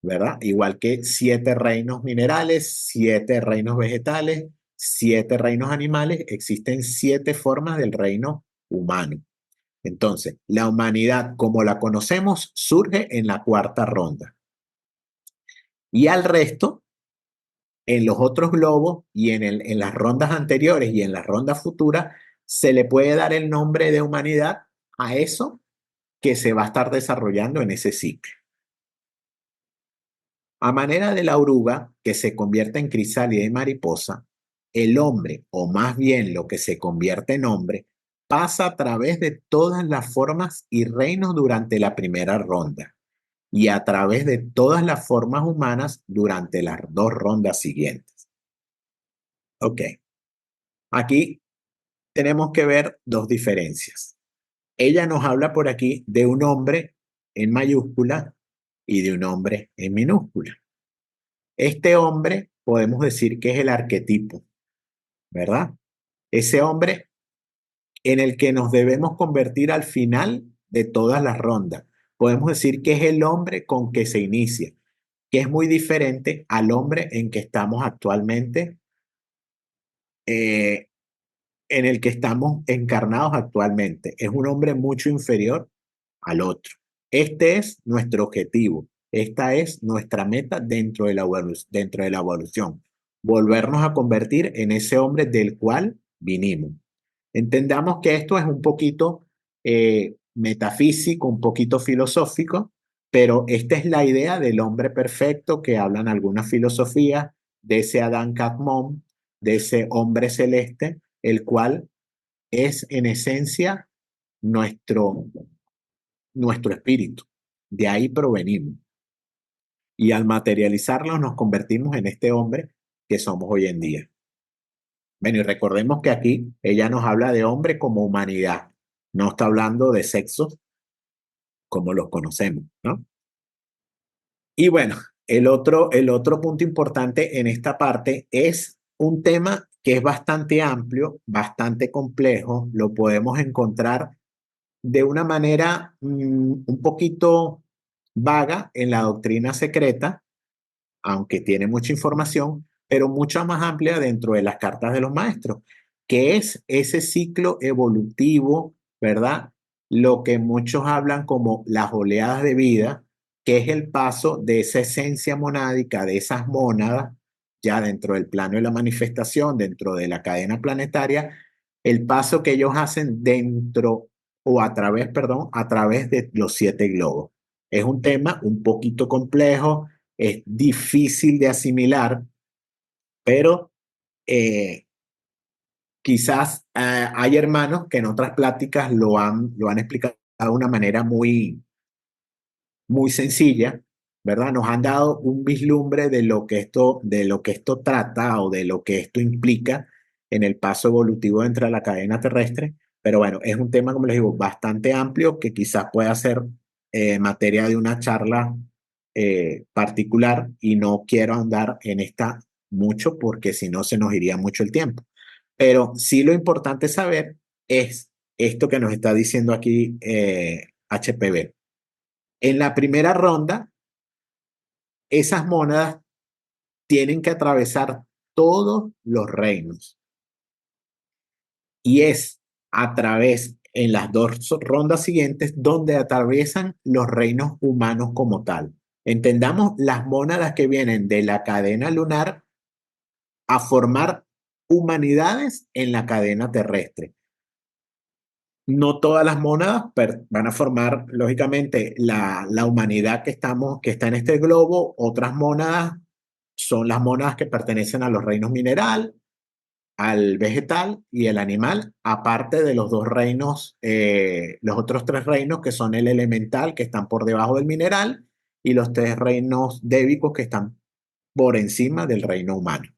¿verdad? Igual que 7 reinos minerales, 7 reinos vegetales, 7 reinos animales, existen 7 formas del reino humano. Entonces, la humanidad como la conocemos surge en la cuarta ronda. Y al resto, en los otros globos y en las rondas anteriores y en las rondas futuras, se le puede dar el nombre de humanidad a eso que se va a estar desarrollando en ese ciclo. A manera de la oruga que se convierte en crisálida y mariposa, el hombre, o más bien lo que se convierte en hombre, pasa a través de todas las formas y reinos durante la primera ronda y a través de todas las formas humanas durante las 2 rondas siguientes. Ok, aquí tenemos que ver 2 diferencias. Ella nos habla por aquí de un hombre en mayúscula y de un hombre en minúscula. Este hombre podemos decir que es el arquetipo, ¿verdad? Ese hombre en el que nos debemos convertir al final de todas las rondas. Podemos decir que es el hombre con que se inicia, que es muy diferente al hombre en que estamos actualmente, en el que estamos encarnados actualmente. Es un hombre mucho inferior al otro. Este es nuestro objetivo. Esta es nuestra meta dentro de la evolución. Volvernos a convertir en ese hombre del cual vinimos. Entendamos que esto es un poquito metafísico, un poquito filosófico, pero esta es la idea del hombre perfecto que hablan algunas filosofías, de ese Adán Kadmon, de ese hombre celeste, el cual es en esencia nuestro, nuestro espíritu. De ahí provenimos. Y al materializarlo nos convertimos en este hombre que somos hoy en día. Bueno, y recordemos que aquí ella nos habla de hombre como humanidad, no está hablando de sexos como los conocemos, ¿no? Y bueno, el otro punto importante en esta parte es un tema que es bastante amplio, bastante complejo, lo podemos encontrar de una manera un poquito vaga en la doctrina secreta, aunque tiene mucha información, pero mucho más amplia dentro de las cartas de los maestros, que es ese ciclo evolutivo, ¿verdad? Lo que muchos hablan como las oleadas de vida, que es el paso de esa esencia monádica, de esas mónadas, ya dentro del plano de la manifestación, dentro de la cadena planetaria, el paso que ellos hacen dentro o a través, perdón, a través de los 7 globos. Es un tema un poquito complejo, es difícil de asimilar, pero quizás hay hermanos que en otras pláticas lo han explicado de una manera muy sencilla, ¿verdad? Nos han dado un vislumbre de lo que esto trata o de lo que esto implica en el paso evolutivo dentro de la cadena terrestre. Pero bueno, es un tema, como les digo, bastante amplio que quizás pueda ser materia de una charla particular y no quiero andar en esta mucho porque si no se nos iría mucho el tiempo. Pero sí lo importante saber es esto que nos está diciendo aquí HPV. En la primera ronda, esas monedas tienen que atravesar todos los reinos. Y es a través, en las 2 rondas siguientes, donde atraviesan los reinos humanos como tal. Entendamos las monedas que vienen de la cadena lunar a formar humanidades en la cadena terrestre. No todas las monedas van a formar, lógicamente, la humanidad que está en este globo. Otras monedas son las monedas que pertenecen a los reinos mineral, al vegetal y el animal, aparte de los 2 reinos, los otros 3 reinos que son el elemental, que están por debajo del mineral, y los 3 reinos débicos que están por encima del reino humano,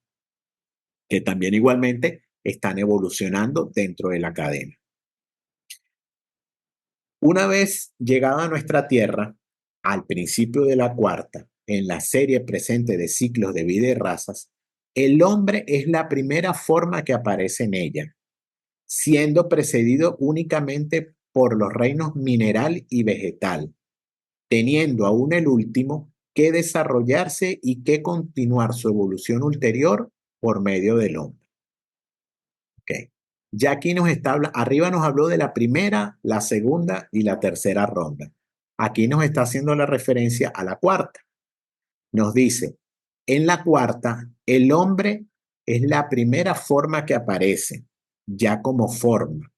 que también igualmente están evolucionando dentro de la cadena. Una vez llegada a nuestra Tierra, al principio de la cuarta, en la serie presente de ciclos de vida y razas, el hombre es la primera forma que aparece en ella, siendo precedido únicamente por los reinos mineral y vegetal, teniendo aún el último que desarrollarse y que continuar su evolución ulterior por medio del hombre. Okay. Ya aquí arriba nos habló de la primera, la segunda y la tercera ronda. Aquí nos está haciendo la referencia a la cuarta. Nos dice, en la cuarta, el hombre es la primera forma que aparece, ya como forma.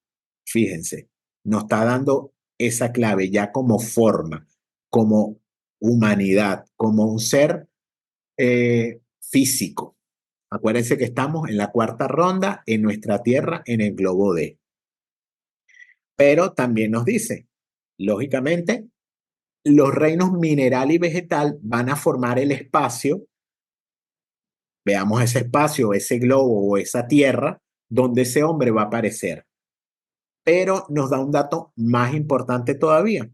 Fíjense, nos está dando esa clave, ya como forma, como humanidad, como un ser físico. Acuérdense que estamos en la cuarta ronda en nuestra Tierra en el globo D. Pero también nos dice, lógicamente, los reinos mineral y vegetal van a formar el espacio, veamos ese espacio, ese globo o esa Tierra, donde ese hombre va a aparecer. Pero nos da un dato más importante todavía.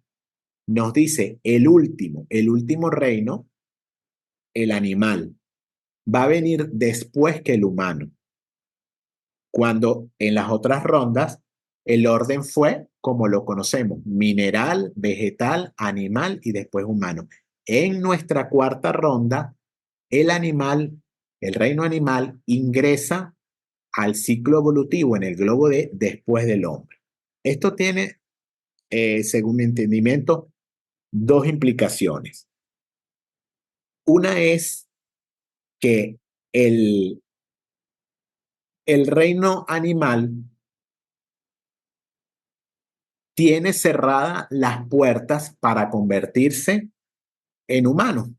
Nos dice el último reino, el animal, va a venir después que el humano. Cuando en las otras rondas el orden fue como lo conocemos, mineral, vegetal, animal y después humano. En nuestra cuarta ronda, el animal, el reino animal, ingresa al ciclo evolutivo en el globo D después del hombre. Esto tiene, según mi entendimiento, 2 implicaciones. Una es que el reino animal tiene cerradas las puertas para convertirse en humano.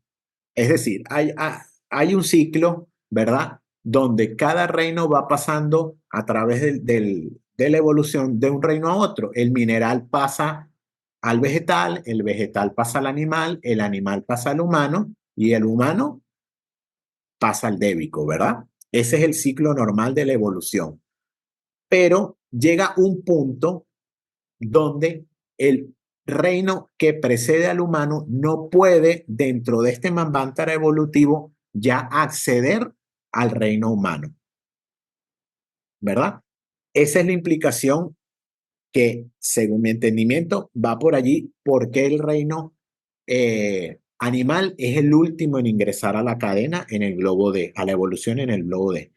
Es decir, hay un ciclo, ¿verdad? Donde cada reino va pasando a través de la evolución de un reino a otro. El mineral pasa al vegetal, el vegetal pasa al animal, el animal pasa al humano y el humano pasa al débico, ¿verdad? Ese es el ciclo normal de la evolución. Pero llega un punto donde el reino que precede al humano no puede, dentro de este manvántara evolutivo, ya acceder al reino humano. ¿Verdad? Esa es la implicación que, según mi entendimiento, va por allí, porque el reino animal es el último en ingresar a la cadena en el globo D, a la evolución en el globo D.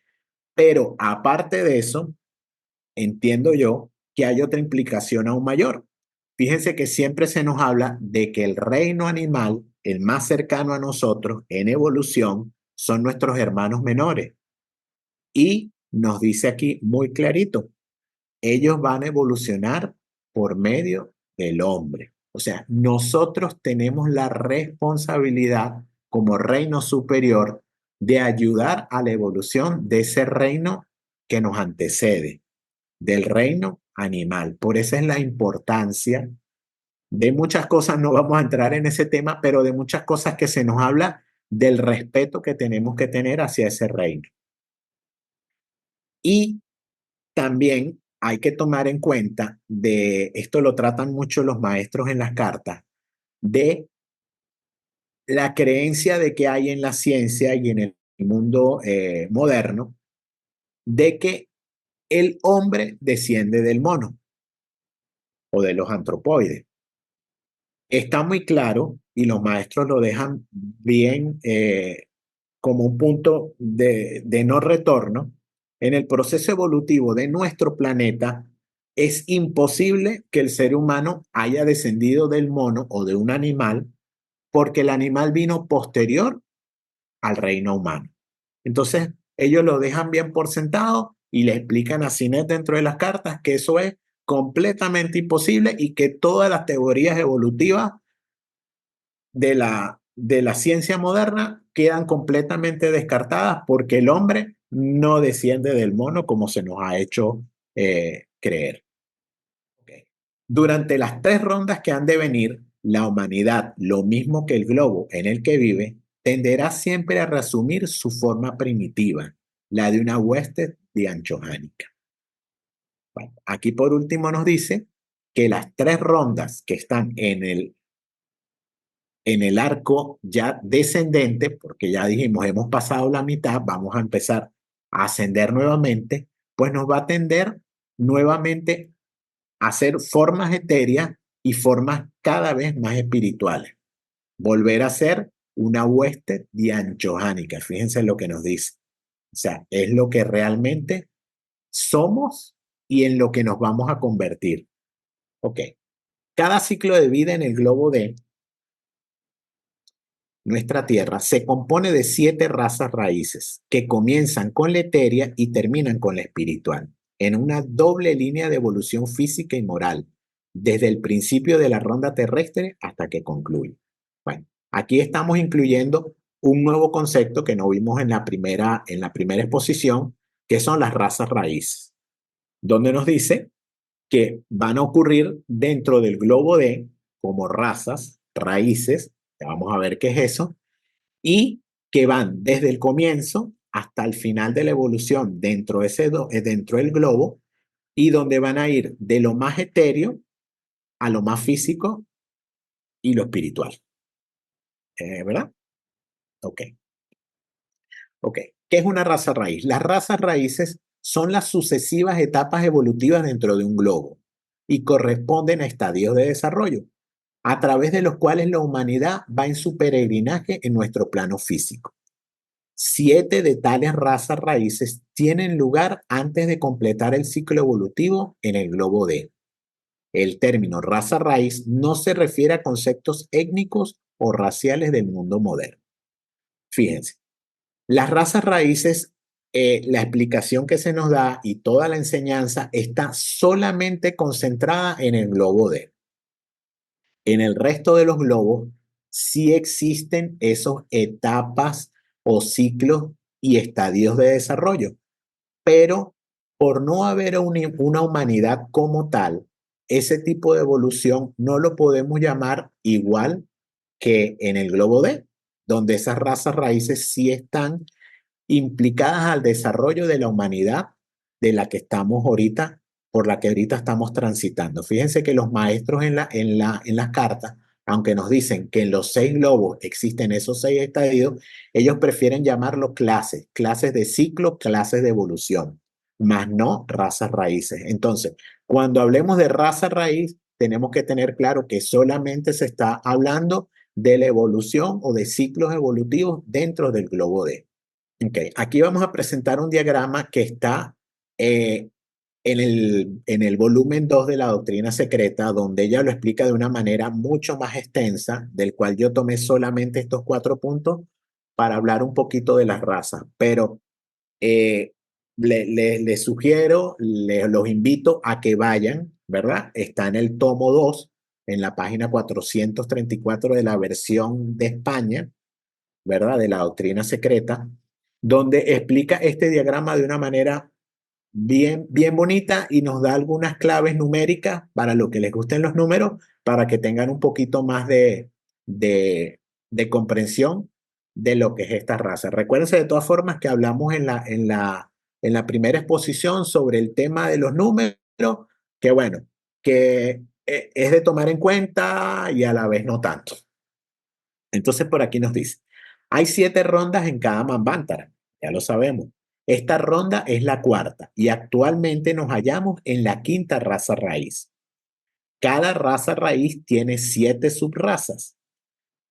Pero aparte de eso, entiendo yo que hay otra implicación aún mayor. Fíjense que siempre se nos habla de que el reino animal, el más cercano a nosotros en evolución, son nuestros hermanos menores. Y nos dice aquí muy clarito, ellos van a evolucionar por medio del hombre. O sea, nosotros tenemos la responsabilidad como reino superior de ayudar a la evolución de ese reino que nos antecede, del reino animal. Por eso es la importancia de muchas cosas, no vamos a entrar en ese tema, pero de muchas cosas que se nos habla del respeto que tenemos que tener hacia ese reino. Y también hay que tomar en cuenta, esto lo tratan mucho los maestros en las cartas, de la creencia de que hay en la ciencia y en el mundo moderno, de que el hombre desciende del mono o de los antropoides. Está muy claro y los maestros lo dejan bien como un punto de no retorno. En el proceso evolutivo de nuestro planeta, es imposible que el ser humano haya descendido del mono o de un animal porque el animal vino posterior al reino humano. Entonces, ellos lo dejan bien por sentado y le explican a Sinet dentro de las cartas que eso es completamente imposible y que todas las teorías evolutivas de la ciencia moderna quedan completamente descartadas porque el hombre no desciende del mono como se nos ha hecho creer. Okay. Durante las 3 rondas que han de venir, la humanidad, lo mismo que el globo en el que vive, tenderá siempre a reasumir su forma primitiva, la de una hueste dianchohánica. Bueno, aquí por último nos dice que las 3 rondas que están en el arco ya descendente, porque ya dijimos, hemos pasado la mitad, vamos a empezar a ascender nuevamente, pues nos va a tender nuevamente a hacer formas etéreas y formas cada vez más espirituales. Volver a ser una hueste dianchohánica, fíjense lo que nos dice. O sea, es lo que realmente somos y en lo que nos vamos a convertir. Ok. Cada ciclo de vida en el globo de nuestra Tierra se compone de 7 razas raíces que comienzan con la etérea y terminan con la espiritual, en una doble línea de evolución física y moral, desde el principio de la ronda terrestre hasta que concluye. Bueno, aquí estamos incluyendo un nuevo concepto que no vimos en la primera exposición, que son las razas raíces, donde nos dice que van a ocurrir dentro del globo D como razas raíces, ya vamos a ver qué es eso, y que van desde el comienzo hasta el final de la evolución dentro del globo y donde van a ir de lo más etéreo a lo más físico y lo espiritual. ¿Verdad? Ok. Ok. ¿Qué es una raza raíz? Las razas raíces son las sucesivas etapas evolutivas dentro de un globo y corresponden a estadios de desarrollo, a través de los cuales la humanidad va en su peregrinaje en nuestro plano físico. 7 de tales razas raíces tienen lugar antes de completar el ciclo evolutivo en el globo D. El término raza raíz no se refiere a conceptos étnicos o raciales del mundo moderno. Fíjense, las razas raíces, la explicación que se nos da y toda la enseñanza está solamente concentrada en el globo D. En el resto de los globos sí existen esas etapas o ciclos y estadios de desarrollo, pero por no haber una humanidad como tal, ese tipo de evolución no lo podemos llamar igual que en el globo D, donde esas razas raíces sí están implicadas al desarrollo de la humanidad de la que estamos ahorita, por la que ahorita estamos transitando. Fíjense que los maestros en las cartas, aunque nos dicen que en los 6 globos existen esos 6 estadios, ellos prefieren llamarlos clases de ciclo, clases de evolución, más no razas raíces. Entonces, cuando hablemos de raza raíz, tenemos que tener claro que solamente se está hablando de la evolución o de ciclos evolutivos dentro del globo D. Okay. Aquí vamos a presentar un diagrama que está en el volumen 2 de la doctrina secreta, donde ella lo explica de una manera mucho más extensa, del cual yo tomé solamente estos 4 puntos para hablar un poquito de las razas. Pero les sugiero, los invito a que vayan ¿verdad? Está en el tomo 2, en la página 434 de la versión de España, ¿verdad? De la doctrina secreta, donde explica este diagrama de una manera bien bonita y nos da algunas claves numéricas para lo que les gusten los números, para que tengan un poquito más de, de comprensión de lo que es esta raza. Recuérdense de todas formas que hablamos en la primera exposición sobre el tema de los números, que bueno, que es de tomar en cuenta y a la vez no tanto. Entonces por aquí nos dice, hay 7 rondas en cada Manvantara, ya lo sabemos. Esta ronda es la cuarta y actualmente nos hallamos en la quinta raza raíz. Cada raza raíz tiene 7 subrazas.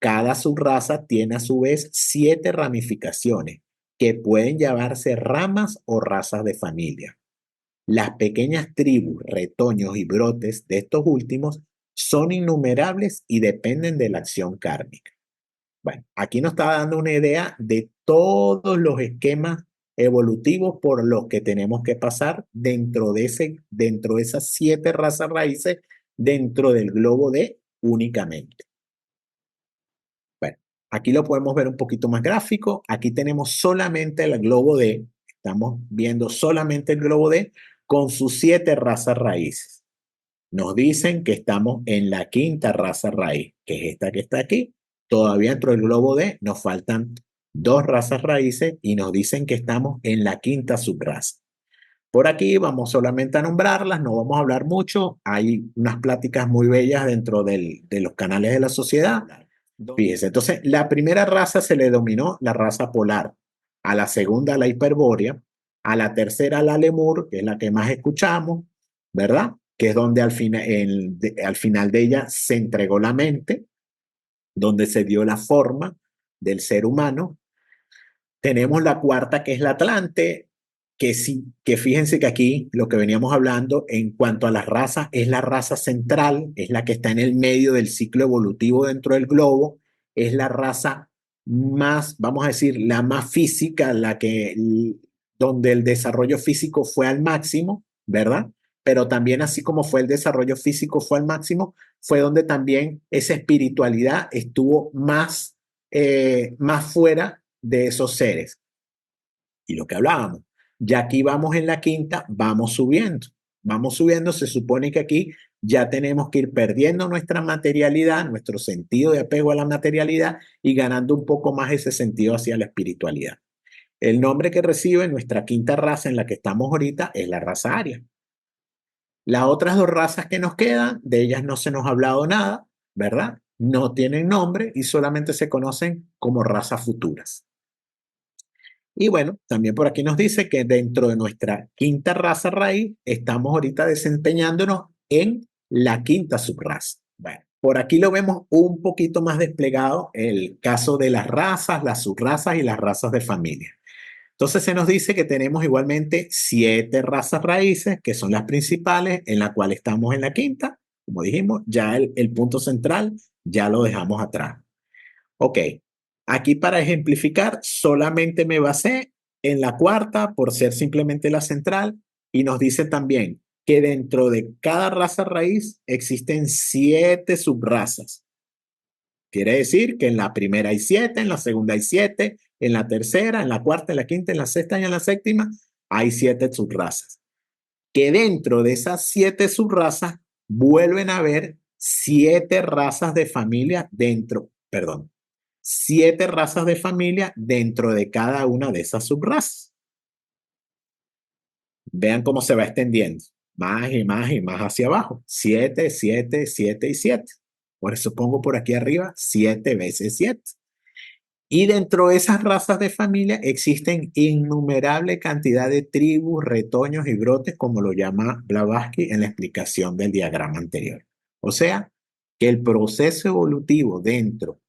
Cada subraza tiene a su vez 7 ramificaciones que pueden llamarse ramas o razas de familia. Las pequeñas tribus, retoños y brotes de estos últimos son innumerables y dependen de la acción kármica. Bueno, aquí nos está dando una idea de todos los esquemas evolutivos por los que tenemos que pasar dentro de esas 7 razas raíces dentro del globo D únicamente. Bueno, aquí lo podemos ver un poquito más gráfico. Aquí tenemos solamente el globo D. Estamos viendo solamente el globo D con sus 7 razas raíces. Nos dicen que estamos en la quinta raza raíz, que es esta que está aquí. Todavía dentro del globo D nos faltan 2 razas raíces y nos dicen que estamos en la quinta subraza. Por aquí vamos solamente a nombrarlas, no vamos a hablar mucho. Hay unas pláticas muy bellas dentro de los canales de la sociedad. Fíjese, entonces la primera raza se le denominó la raza polar, a la segunda la hiperbórea, a la tercera la lemur, que es la que más escuchamos, ¿verdad? Que es donde al final de ella se entregó la mente, donde se dio la forma del ser humano. Tenemos la cuarta, que es la Atlante, que sí, que fíjense que aquí lo que veníamos hablando en cuanto a las razas es la raza central, es la que está en el medio del ciclo evolutivo dentro del globo, es la raza más, vamos a decir, la más física, donde el desarrollo físico fue al máximo, ¿verdad? Pero también así como fue el desarrollo físico fue al máximo, fue donde también esa espiritualidad estuvo más fuera de esos seres. Y lo que hablábamos, ya aquí vamos en la quinta, vamos subiendo, se supone que aquí ya tenemos que ir perdiendo nuestra materialidad, nuestro sentido de apego a la materialidad y ganando un poco más ese sentido hacia la espiritualidad. El nombre que recibe nuestra quinta raza en la que estamos ahorita es la raza aria. Las otras 2 razas que nos quedan, de ellas no se nos ha hablado nada, ¿verdad? No tienen nombre y solamente se conocen como razas futuras. Y bueno, también por aquí nos dice que dentro de nuestra quinta raza raíz estamos ahorita desempeñándonos en la quinta subraza. Bueno, por aquí lo vemos un poquito más desplegado el caso de las razas, las subrazas y las razas de familia. Entonces se nos dice que tenemos igualmente 7 razas raíces, que son las principales, en la cual estamos en la quinta. Como dijimos, ya el punto central ya lo dejamos atrás. Ok, aquí para ejemplificar solamente me basé en la cuarta por ser simplemente la central y nos dice también que dentro de cada raza raíz existen 7 subrazas. Quiere decir que en la primera hay 7, en la segunda hay 7, en la tercera, en la cuarta, en la quinta, en la sexta y en la séptima hay 7 subrazas. Que dentro de esas 7 subrazas vuelven a haber 7 razas de familia dentro, perdón, 7 razas de familia dentro de cada una de esas subrazas. Vean cómo se va extendiendo, más y más y más hacia abajo. 7, 7, 7 y 7. Por eso pongo por aquí arriba 7 veces 7. Y dentro de esas razas de familia existen innumerable cantidad de tribus, retoños y brotes, como lo llama Blavatsky en la explicación del diagrama anterior. O sea, que el proceso evolutivo dentro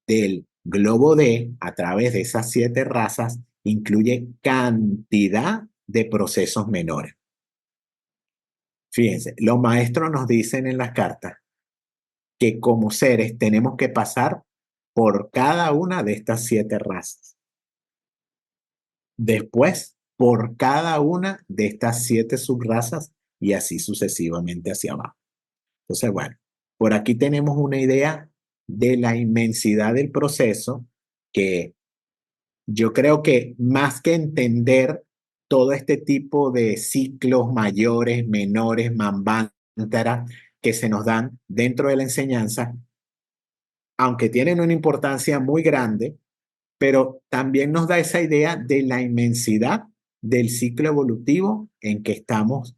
del globo D, a través de esas 7 razas, incluye cantidad de procesos menores. Fíjense, los maestros nos dicen en las cartas que como seres tenemos que pasar por cada una de estas 7 razas. Después, por cada una de estas 7 subrazas y así sucesivamente hacia abajo. Entonces, bueno, por aquí tenemos una idea de la inmensidad del proceso que yo creo que más que entender todo este tipo de ciclos mayores, menores, manvántaras que se nos dan dentro de la enseñanza, aunque tienen una importancia muy grande, pero también nos da esa idea de la inmensidad del ciclo evolutivo en que estamos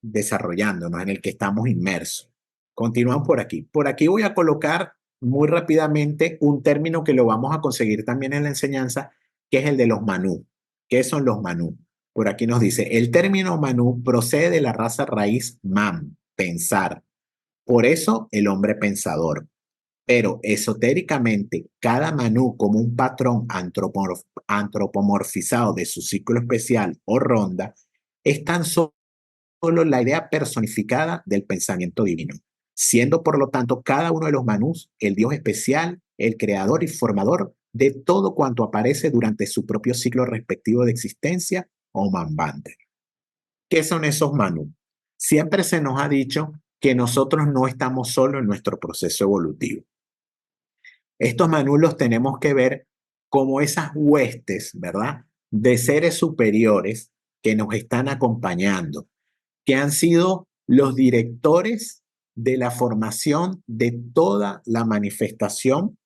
desarrollándonos, en el que estamos inmersos. Continuamos por aquí. Por aquí voy a colocar muy rápidamente un término que lo vamos a conseguir también en la enseñanza, que es el de los manú. ¿Qué son los manú? Por aquí nos dice, el término manú procede de la raza raíz man, pensar. Por eso el hombre pensador. Pero esotéricamente, cada Manú como un patrón antropomorfizado de su ciclo especial o ronda es tan solo la idea personificada del pensamiento divino, siendo por lo tanto cada uno de los Manús el Dios especial, el creador y formador de todo cuanto aparece durante su propio ciclo respectivo de existencia o Manvante. ¿Qué son esos Manú? Siempre se nos ha dicho que nosotros no estamos solos en nuestro proceso evolutivo. Estos Manú los tenemos que ver como esas huestes, ¿verdad? De seres superiores que nos están acompañando, que han sido los directores de la formación de toda la manifestación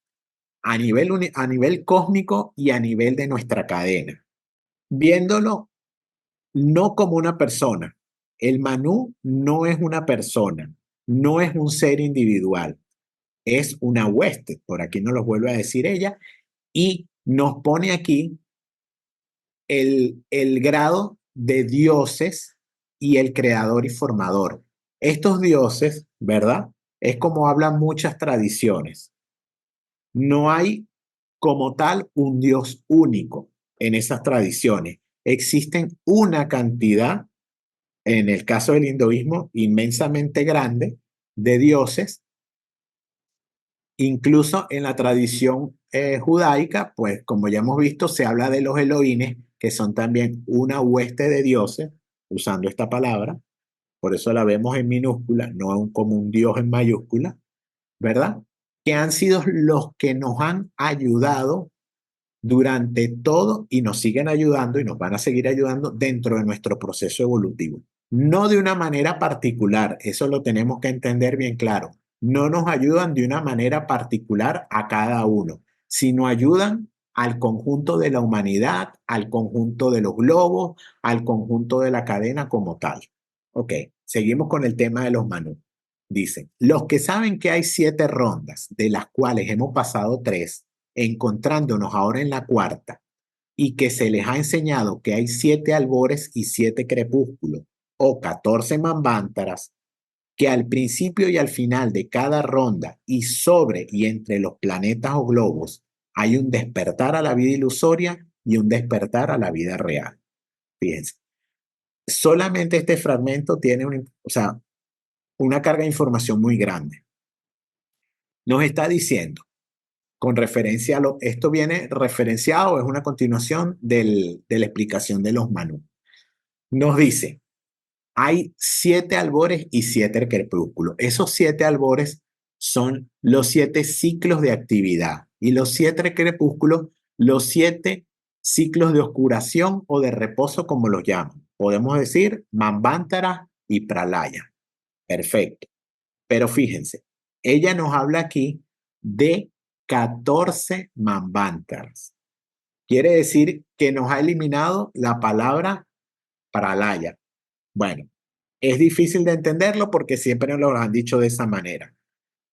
a nivel cósmico y a nivel de nuestra cadena. Viéndolo no como una persona. El Manú no es una persona, no es un ser individual, es una hueste, por aquí nos lo vuelve a decir ella, y nos pone aquí el grado de dioses y el creador y formador. Estos dioses, ¿verdad? Es como hablan muchas tradiciones. No hay como tal un dios único en esas tradiciones. Existen una cantidad, en el caso del hinduismo, inmensamente grande de dioses. Incluso en la tradición judaica, pues como ya hemos visto, se habla de los Elohines, que son también una hueste de dioses, usando esta palabra, por eso la vemos en minúscula, no como un dios en mayúscula, ¿verdad? Que han sido los que nos han ayudado durante todo y nos siguen ayudando y nos van a seguir ayudando dentro de nuestro proceso evolutivo. No de una manera particular, eso lo tenemos que entender bien claro. No nos ayudan de una manera particular a cada uno, sino ayudan al conjunto de la humanidad, al conjunto de los globos, al conjunto de la cadena como tal. Ok, seguimos con el tema de los Manú. Dicen, los que saben que hay 7 rondas, de las cuales hemos pasado 3, encontrándonos ahora en la cuarta, y que se les ha enseñado que hay 7 albores y 7 crepúsculos, o 14 manvántaras, que al principio y al final de cada ronda y sobre y entre los planetas o globos hay un despertar a la vida ilusoria y un despertar a la vida real. Fíjense, solamente este fragmento tiene una carga de información muy grande. Nos está diciendo con referencia a esto viene referenciado, es una continuación de la explicación de los Manú. Nos dice, hay 7 albores y 7 crepúsculos. Esos 7 albores son los 7 ciclos de actividad y los 7 crepúsculos, los 7 ciclos de oscuración o de reposo, como los llaman. Podemos decir Manvantara y Pralaya. Perfecto. Pero fíjense, ella nos habla aquí de 14 manvántaras. Quiere decir que nos ha eliminado la palabra pralaya. Bueno, es difícil de entenderlo porque siempre nos lo han dicho de esa manera.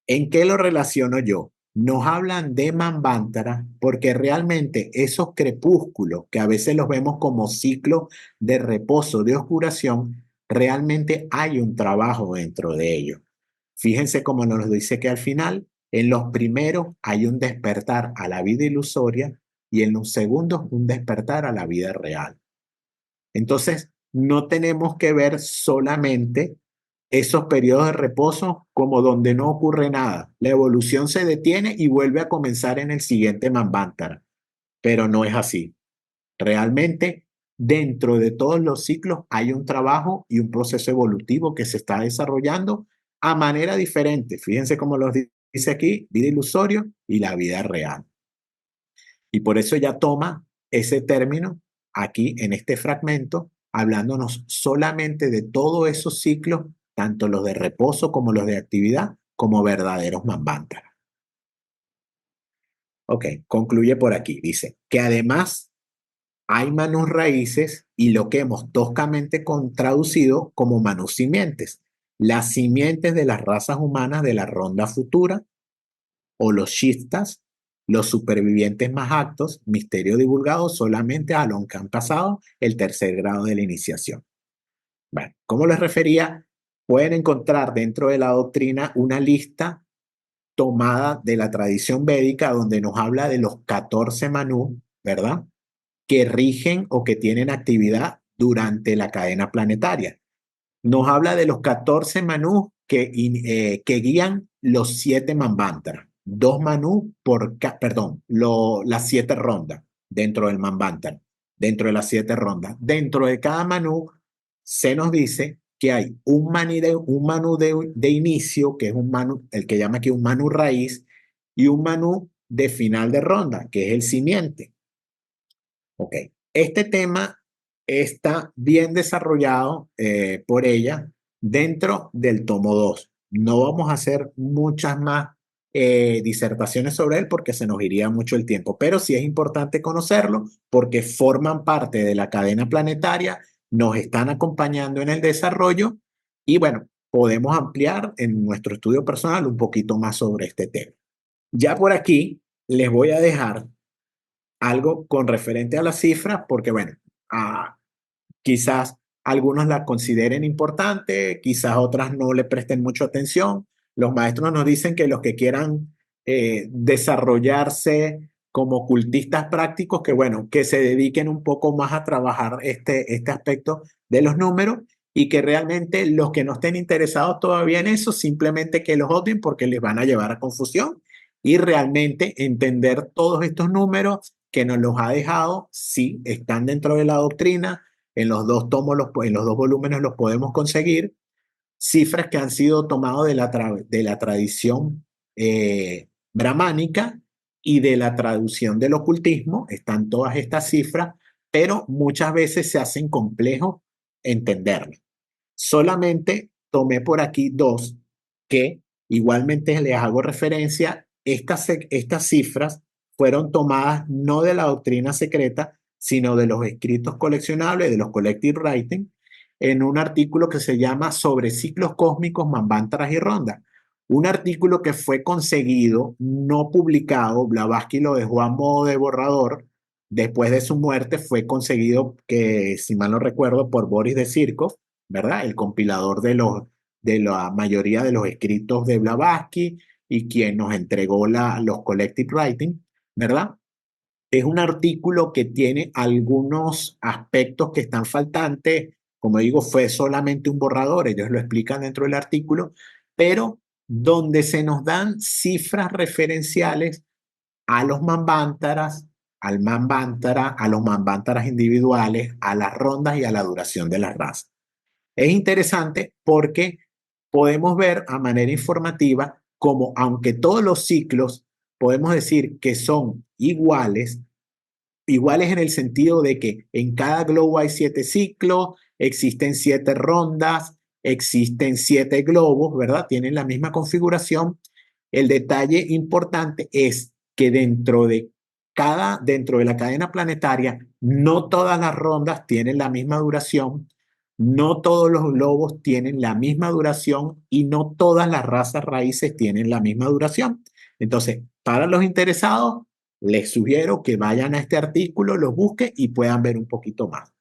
¿En qué lo relaciono yo? Nos hablan de manvántara porque realmente esos crepúsculos que a veces los vemos como ciclos de reposo, de oscuración, realmente hay un trabajo dentro de ellos. Fíjense cómo nos dice que al final, en los primeros hay un despertar a la vida ilusoria y en los segundos un despertar a la vida real. Entonces, no tenemos que ver solamente esos periodos de reposo como donde no ocurre nada. La evolución se detiene y vuelve a comenzar en el siguiente Manvantara, pero no es así. Realmente dentro de todos los ciclos hay un trabajo y un proceso evolutivo que se está desarrollando a manera diferente. Fíjense cómo lo dice aquí, vida ilusorio y la vida real. Y por eso ya toma ese término aquí en este fragmento, hablándonos solamente de todos esos ciclos, tanto los de reposo como los de actividad, como verdaderos manvántaras. Ok, concluye por aquí. Dice que además hay manus raíces y lo que hemos toscamente traducido como manus simientes, las simientes de las razas humanas de la ronda futura o los shiftas, los supervivientes más actos, misterio divulgado solamente a los que han pasado el tercer grado de la iniciación. Bueno, como les refería, pueden encontrar dentro de la doctrina una lista tomada de la tradición védica donde nos habla de los 14 manú, ¿verdad? Que rigen o que tienen actividad durante la cadena planetaria. Nos habla de los 14 manús que guían los 7 manvántaras. 2 manús por, perdón, las 7 rondas dentro del manvántara, dentro de las 7 rondas. Dentro de cada manú se nos dice que hay un manú de inicio, que es un manú, el que llama aquí un manú raíz, y un manú de final de ronda, que es el simiente. Ok, este tema está bien desarrollado por ella dentro del tomo 2. No vamos a hacer muchas más disertaciones sobre él porque se nos iría mucho el tiempo, pero sí es importante conocerlo porque forman parte de la cadena planetaria, nos están acompañando en el desarrollo y bueno, podemos ampliar en nuestro estudio personal un poquito más sobre este tema. Ya por aquí les voy a dejar algo con referente a las cifras, porque bueno, quizás algunos la consideren importante, quizás otras no le presten mucha atención. Los maestros nos dicen que los que quieran desarrollarse como cultistas prácticos, que bueno, que se dediquen un poco más a trabajar este aspecto de los números y que realmente los que no estén interesados todavía en eso, simplemente que los odien porque les van a llevar a confusión y realmente entender todos estos números que nos los ha dejado, sí, están dentro de la doctrina, en los dos tomos, en los dos volúmenes los podemos conseguir, cifras que han sido tomadas de la tradición brahmánica y de la traducción del ocultismo, están todas estas cifras, pero muchas veces se hacen complejo entenderlas. Solamente tomé por aquí dos que igualmente les hago referencia. Estas cifras fueron tomadas no de la doctrina secreta, sino de los escritos coleccionables, de los collective writing, en un artículo que se llama Sobre ciclos cósmicos, manvántaras y rondas. Un artículo que fue conseguido, no publicado, Blavatsky lo dejó a modo de borrador. Después de su muerte fue conseguido, que si mal no recuerdo, por Boris de Sirkov, ¿verdad? El compilador de la mayoría de los escritos de Blavatsky y quien nos entregó los collective writing, ¿verdad? Es un artículo que tiene algunos aspectos que están faltantes. Como digo, fue solamente un borrador, ellos lo explican dentro del artículo, pero donde se nos dan cifras referenciales a los manvántaras, al manvántara, a los manvántaras individuales, a las rondas y a la duración de las razas. Es interesante porque podemos ver a manera informativa como aunque todos los ciclos podemos decir que son iguales, iguales en el sentido de que en cada globo hay 7 ciclos, existen 7 rondas, existen 7 globos, ¿verdad? Tienen la misma configuración. El detalle importante es que dentro de la cadena planetaria, no todas las rondas tienen la misma duración, no todos los globos tienen la misma duración y no todas las razas raíces tienen la misma duración. Entonces, para los interesados, les sugiero que vayan a este artículo, los busquen y puedan ver un poquito más.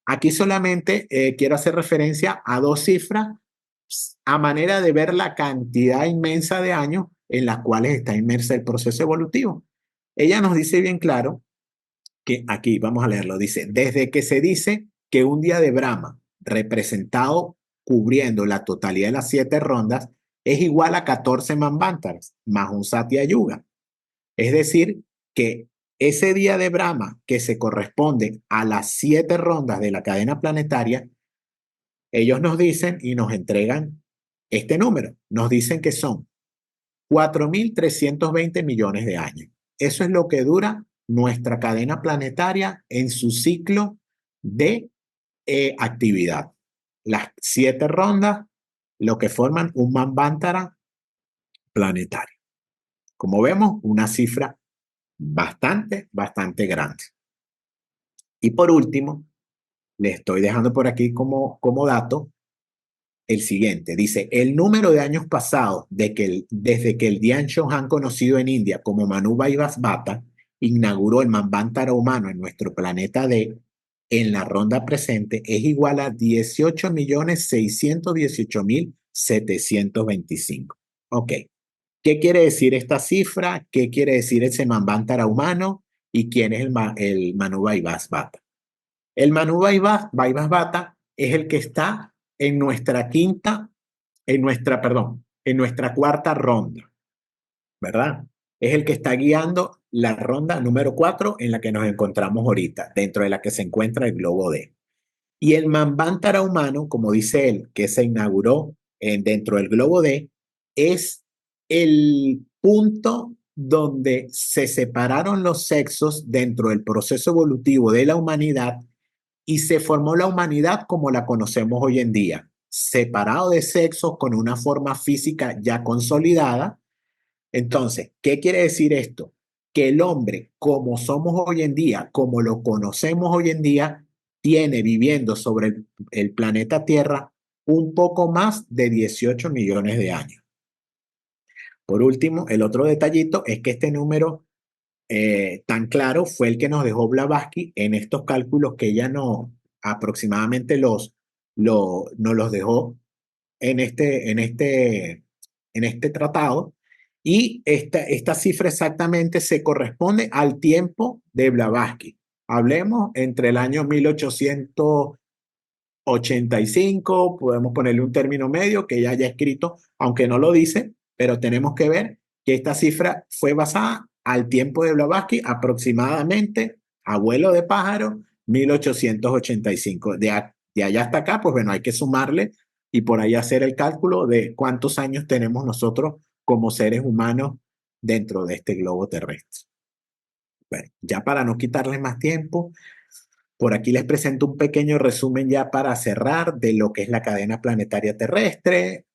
Aquí solamente quiero hacer referencia a dos cifras a manera de ver la cantidad inmensa de años en las cuales está inmersa el proceso evolutivo. Ella nos dice bien claro que aquí, vamos a leerlo, dice, desde que se dice que un día de Brahma, representado cubriendo la totalidad de las 7 rondas, es igual a 14 manvántaras, más un Satya Yuga. Es decir, que ese día de Brahma, que se corresponde a las 7 rondas de la cadena planetaria, ellos nos dicen y nos entregan este número. Nos dicen que son 4.320 millones de años. Eso es lo que dura nuestra cadena planetaria en su ciclo de actividad. Las 7 rondas, lo que forman un Manvantara planetario. Como vemos, una cifra bastante grande. Y por último, les estoy dejando por aquí como dato el siguiente. Dice, el número de años pasados desde que el Dhyan Chohan, conocido en India como Manu Vaivasvata, inauguró el Manvantara humano en nuestro planeta D, en la ronda presente, es igual a 18.618.725. Ok. ¿Qué quiere decir esta cifra? ¿Qué quiere decir ese Manvantara humano? ¿Y quién es el Manu Vaivasvata? El Manu Vaivasvata es el que está en nuestra en nuestra cuarta ronda, ¿verdad? Es el que está guiando la ronda número 4 en la que nos encontramos ahorita, dentro de la que se encuentra el globo D. Y el Manvantara humano, como dice él, que se inauguró dentro del globo D, es el punto donde se separaron los sexos dentro del proceso evolutivo de la humanidad y se formó la humanidad como la conocemos hoy en día, separado de sexos con una forma física ya consolidada. Entonces, ¿qué quiere decir esto? Que el hombre, como somos hoy en día, como lo conocemos hoy en día, tiene viviendo sobre el planeta Tierra un poco más de 18 millones de años. Por último, el otro detallito es que este número tan claro fue el que nos dejó Blavatsky en estos cálculos que ella no aproximadamente nos los dejó en este tratado. Y esta cifra exactamente se corresponde al tiempo de Blavatsky. Hablemos entre el año 1885, podemos ponerle un término medio que ya haya escrito, aunque no lo dice, pero tenemos que ver que esta cifra fue basada al tiempo de Blavatsky, aproximadamente, abuelo de pájaro, 1885. De allá hasta acá, pues bueno, hay que sumarle y por ahí hacer el cálculo de cuántos años tenemos nosotros como seres humanos dentro de este globo terrestre. Bueno, ya para no quitarles más tiempo, por aquí les presento un pequeño resumen ya para cerrar de lo que es la cadena planetaria terrestre.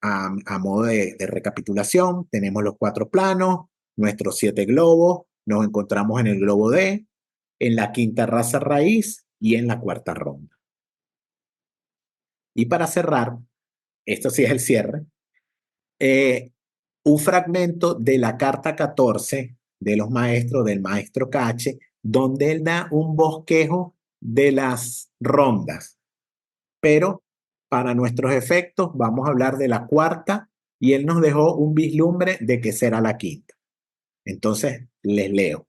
A modo de recapitulación, tenemos los 4 planos, nuestros 7 globos, nos encontramos en el globo D, en la quinta raza raíz y en la cuarta ronda. Y para cerrar, esto sí es el cierre, un fragmento de la carta 14 de los maestros, del maestro Cache, donde él da un bosquejo de las rondas. Pero para nuestros efectos vamos a hablar de la cuarta y él nos dejó un vislumbre de que será la quinta. Entonces, les leo.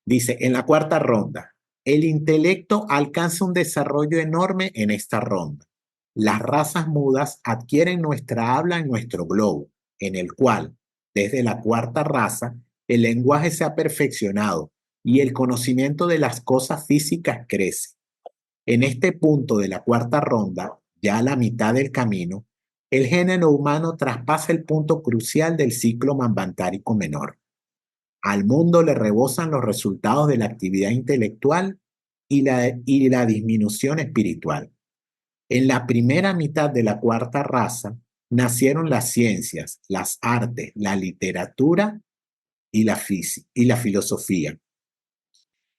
Dice, en la cuarta ronda, el intelecto alcanza un desarrollo enorme en esta ronda. Las razas mudas adquieren nuestra habla en nuestro globo, en el cual, desde la cuarta raza, el lenguaje se ha perfeccionado y el conocimiento de las cosas físicas crece. En este punto de la cuarta ronda, ya a la mitad del camino, el género humano traspasa el punto crucial del ciclo manvantárico menor. Al mundo le rebosan los resultados de la actividad intelectual y la disminución espiritual. En la primera mitad de la cuarta raza nacieron las ciencias, las artes, la literatura y la filosofía.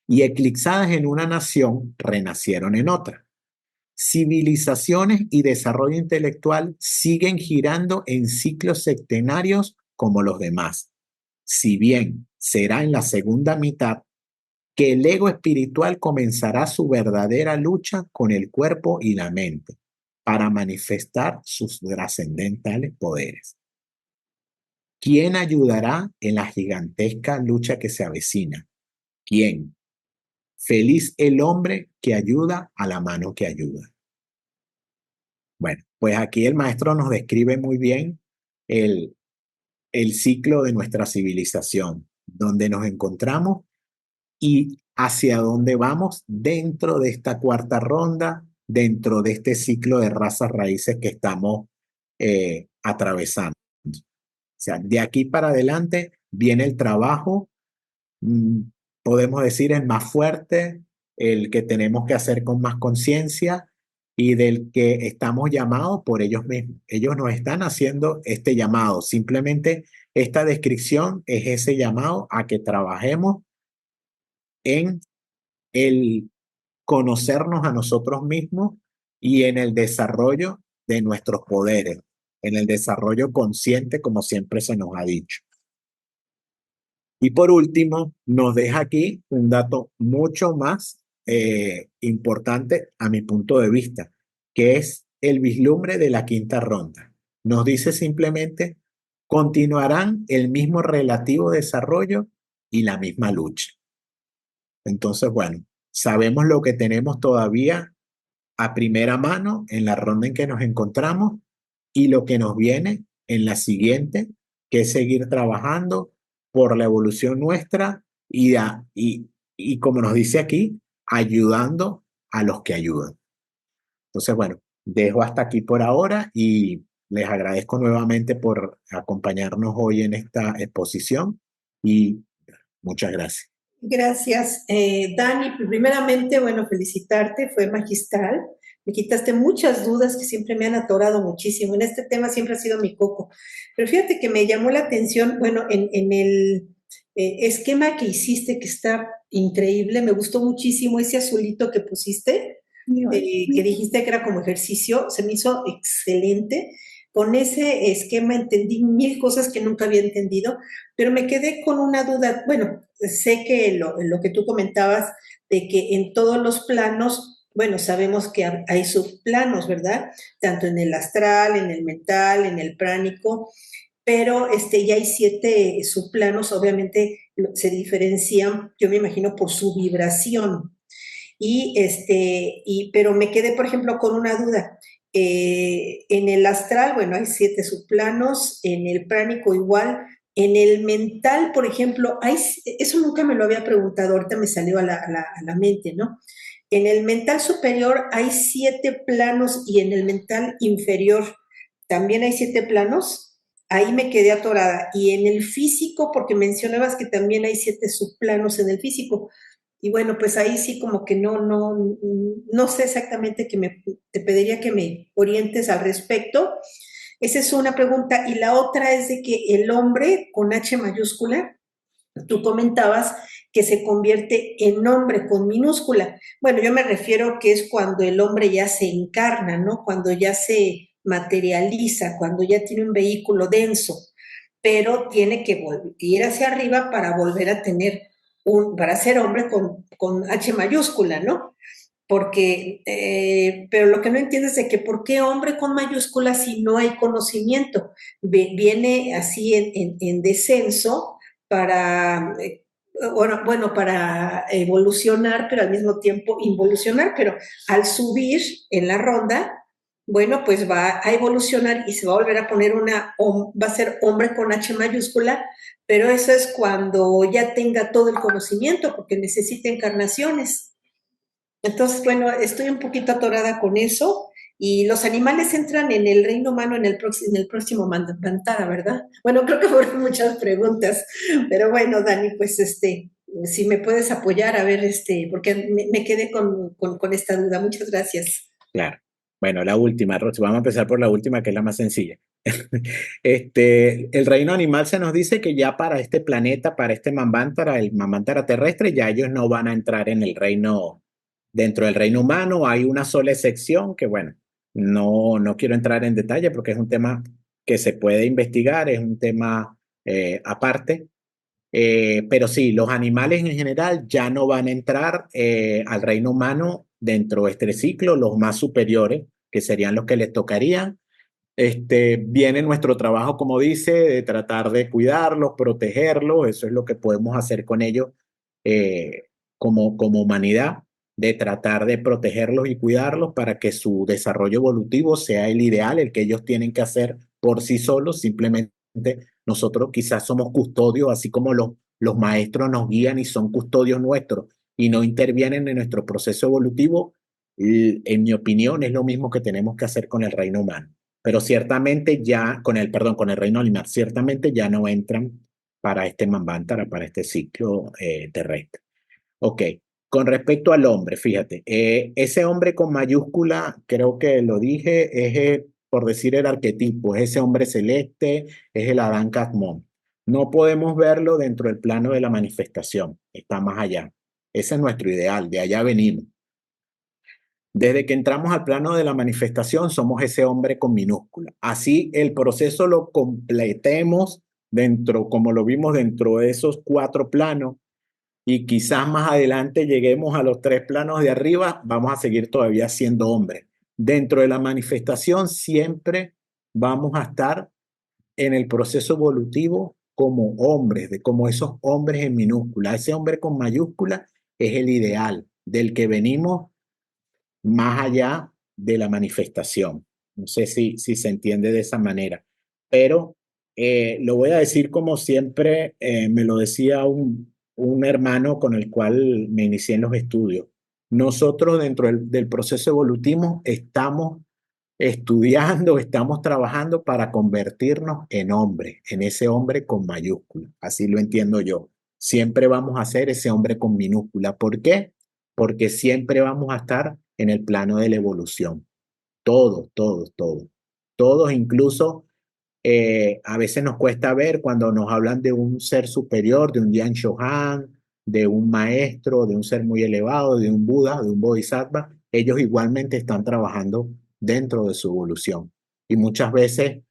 Y eclipsadas en una nación, renacieron en otra. Civilizaciones y desarrollo intelectual siguen girando en ciclos septenarios como los demás. Si bien será en la segunda mitad que el ego espiritual comenzará su verdadera lucha con el cuerpo y la mente para manifestar sus trascendentales poderes. ¿Quién ayudará en la gigantesca lucha que se avecina? ¿Quién? Feliz el hombre que ayuda a la mano que ayuda. Bueno, pues aquí el maestro nos describe muy bien el ciclo de nuestra civilización, donde nos encontramos y hacia dónde vamos dentro de esta cuarta ronda, dentro de este ciclo de razas raíces que estamos atravesando. O sea, de aquí para adelante viene el trabajo, mm, podemos decir, el más fuerte, el que tenemos que hacer con más conciencia y del que estamos llamados por ellos mismos. Ellos nos están haciendo este llamado. Simplemente esta descripción es ese llamado a que trabajemos en el conocernos a nosotros mismos y en el desarrollo de nuestros poderes, en el desarrollo consciente, como siempre se nos ha dicho. Y por último, nos deja aquí un dato mucho más importante a mi punto de vista, que es el vislumbre de la quinta ronda. Nos dice simplemente, continuarán el mismo relativo desarrollo y la misma lucha. Entonces, bueno, sabemos lo que tenemos todavía a primera mano en la ronda en que nos encontramos y lo que nos viene en la siguiente, que es seguir trabajando por la evolución nuestra y como nos dice aquí, ayudando a los que ayudan. Entonces, bueno, dejo hasta aquí por ahora y les agradezco nuevamente por acompañarnos hoy en esta exposición y muchas gracias. Gracias, Dani. Primeramente, bueno, felicitarte, fue magistral. Me quitaste muchas dudas que siempre me han atorado muchísimo. En este tema siempre ha sido mi coco. Pero fíjate que me llamó la atención, bueno, en el esquema que hiciste, que está increíble, me gustó muchísimo ese azulito que pusiste, que dijiste que era como ejercicio, se me hizo excelente. Con ese esquema entendí mil cosas que nunca había entendido, pero me quedé con una duda. Bueno, sé que lo que tú comentabas de que en todos los planos, bueno, sabemos que hay subplanos, ¿verdad? Tanto en el astral, en el mental, en el pránico, pero ya hay 7 subplanos, obviamente se diferencian, yo me imagino, por su vibración. Pero me quedé, por ejemplo, con una duda. En el astral, bueno, hay 7 subplanos, en el pránico igual, en el mental, por ejemplo, eso nunca me lo había preguntado, ahorita me salió a la mente, ¿no? En el mental superior hay 7 planos y en el mental inferior también hay 7 planos. Ahí me quedé atorada. Y en el físico, porque mencionabas que también hay 7 subplanos en el físico. Y bueno, pues ahí sí como que no sé exactamente te pediría que me orientes al respecto. Esa es una pregunta. Y la otra es de que el hombre con H mayúscula, tú comentabas que se convierte en hombre con minúscula. Bueno, yo me refiero que es cuando el hombre ya se encarna, ¿no? Cuando ya se materializa, cuando ya tiene un vehículo denso, pero tiene que ir hacia arriba para volver a tener para ser hombre con H mayúscula, ¿no? Porque, pero lo que no entiendes es de que ¿por qué hombre con mayúscula si no hay conocimiento? Viene así en descenso para, bueno, para evolucionar, pero al mismo tiempo involucionar, pero al subir en la ronda, bueno, pues va a evolucionar y se va a volver a poner va a ser hombre con H mayúscula, pero eso es cuando ya tenga todo el conocimiento, porque necesita encarnaciones. Entonces, bueno, estoy un poquito atorada con eso. Y los animales entran en el reino humano en el próximo Mantara, ¿verdad? Bueno, creo que fueron muchas preguntas, pero bueno, Dani, pues si me puedes apoyar, a ver, porque me quedé con esta duda. Muchas gracias. Claro. Bueno, la última, Rosy, vamos a empezar por la última, que es la más sencilla. El reino animal se nos dice que ya para este planeta, para este Manvantara, el Manvantara terrestre, ya ellos no van a entrar en el reino, dentro del reino humano. Hay una sola excepción que, bueno, no quiero entrar en detalle porque es un tema que se puede investigar, es un tema aparte. Pero sí, los animales en general ya no van a entrar al reino humano dentro de este ciclo, los más superiores, que serían los que les tocarían. Viene nuestro trabajo, como dice, de tratar de cuidarlos, protegerlos, eso es lo que podemos hacer con ellos como humanidad, de tratar de protegerlos y cuidarlos para que su desarrollo evolutivo sea el ideal, el que ellos tienen que hacer por sí solos. Simplemente nosotros quizás somos custodios, así como los maestros nos guían y son custodios nuestros y no intervienen en nuestro proceso evolutivo, en mi opinión, es lo mismo que tenemos que hacer con el reino humano. Pero ciertamente ya, con el reino animal, ciertamente ya no entran para este Manvantara, para este ciclo terrestre. Ok, con respecto al hombre, fíjate, ese hombre con mayúscula, creo que lo dije, es por decir el arquetipo, es ese hombre celeste, es el Adán Kadmon. No podemos verlo dentro del plano de la manifestación, está más allá. Ese es nuestro ideal, de allá venimos. Desde que entramos al plano de la manifestación, somos ese hombre con minúscula. Así el proceso lo completemos dentro, como lo vimos dentro de esos 4 planos, y quizás más adelante lleguemos a los 3 planos de arriba, vamos a seguir todavía siendo hombres. Dentro de la manifestación siempre vamos a estar en el proceso evolutivo como hombres, como esos hombres en minúscula. Ese hombre con mayúscula es el ideal del que venimos más allá de la manifestación. No sé si se entiende de esa manera, pero lo voy a decir como siempre me lo decía un hermano con el cual me inicié en los estudios. Nosotros dentro del proceso evolutivo estamos estudiando, estamos trabajando para convertirnos en hombre, en ese hombre con mayúscula. Así lo entiendo yo. Siempre vamos a ser ese hombre con minúscula. ¿Por qué? Porque siempre vamos a estar en el plano de la evolución. Todos, todos, todos. Todos, incluso a veces nos cuesta ver cuando nos hablan de un ser superior, de un Yan Shohan, de un maestro, de un ser muy elevado, de un Buda, de un Bodhisattva. Ellos igualmente están trabajando dentro de su evolución. Y muchas veces,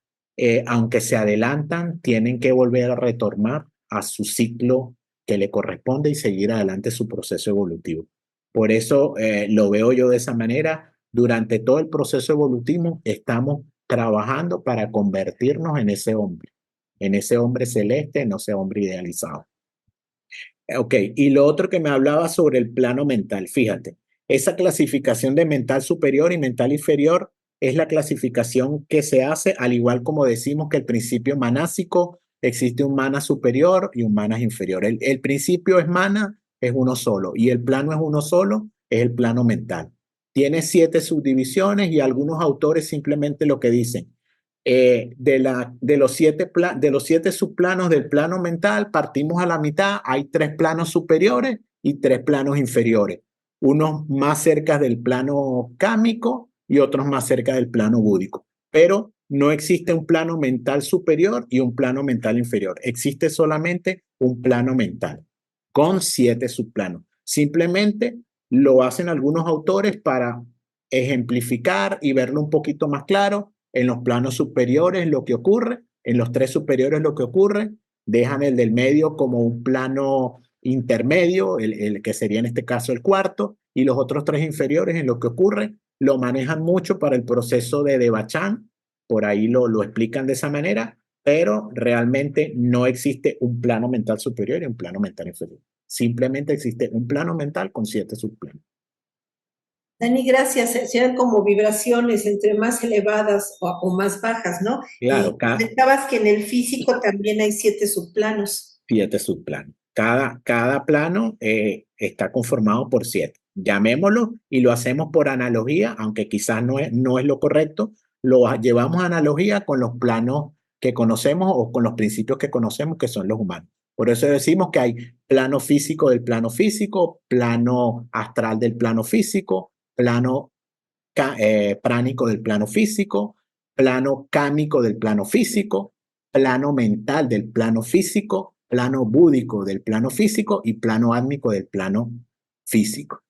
aunque se adelantan, tienen que volver a retornar a su ciclo que le corresponde y seguir adelante su proceso evolutivo. Por eso lo veo yo de esa manera. Durante todo el proceso evolutivo estamos trabajando para convertirnos en ese hombre celeste, en ese hombre idealizado. Ok, y lo otro que me hablaba sobre el plano mental, fíjate, esa clasificación de mental superior y mental inferior es la clasificación que se hace, al igual como decimos que el principio manásico existe un mana superior y un mana inferior. El principio es mana, es uno solo, y el plano es uno solo, es el plano mental. Tiene 7 subdivisiones y algunos autores simplemente lo que dicen, de los 7 subplanos del plano mental, partimos a la mitad, hay 3 planos superiores y 3 planos inferiores, unos más cerca del plano cámico y otros más cerca del plano búdico, pero no existe un plano mental superior y un plano mental inferior, existe solamente un plano mental con 7 subplanos. Simplemente lo hacen algunos autores para ejemplificar y verlo un poquito más claro. En los planos superiores lo que ocurre, en los 3 superiores lo que ocurre, dejan el del medio como un plano intermedio, el que sería en este caso el cuarto, y los otros 3 inferiores en lo que ocurre lo manejan mucho para el proceso de Devachan, por ahí lo explican de esa manera, pero realmente no existe un plano mental superior y un plano mental inferior. Simplemente existe un plano mental con 7 subplanos. Dani, gracias. Sean como vibraciones entre más elevadas o más bajas, ¿no? Claro, Y comentabas que en el físico también hay 7 subplanos. 7 subplanos. Cada plano está conformado por 7. Llamémoslo y lo hacemos por analogía, aunque quizás no es lo correcto, lo llevamos a analogía con los planos que conocemos o con los principios que conocemos, que son los humanos. Por eso decimos que hay plano físico del plano físico, plano astral del plano físico, plano pránico del plano físico, plano cámico del plano físico, plano mental del plano físico, plano búdico del plano físico y plano átmico del plano físico.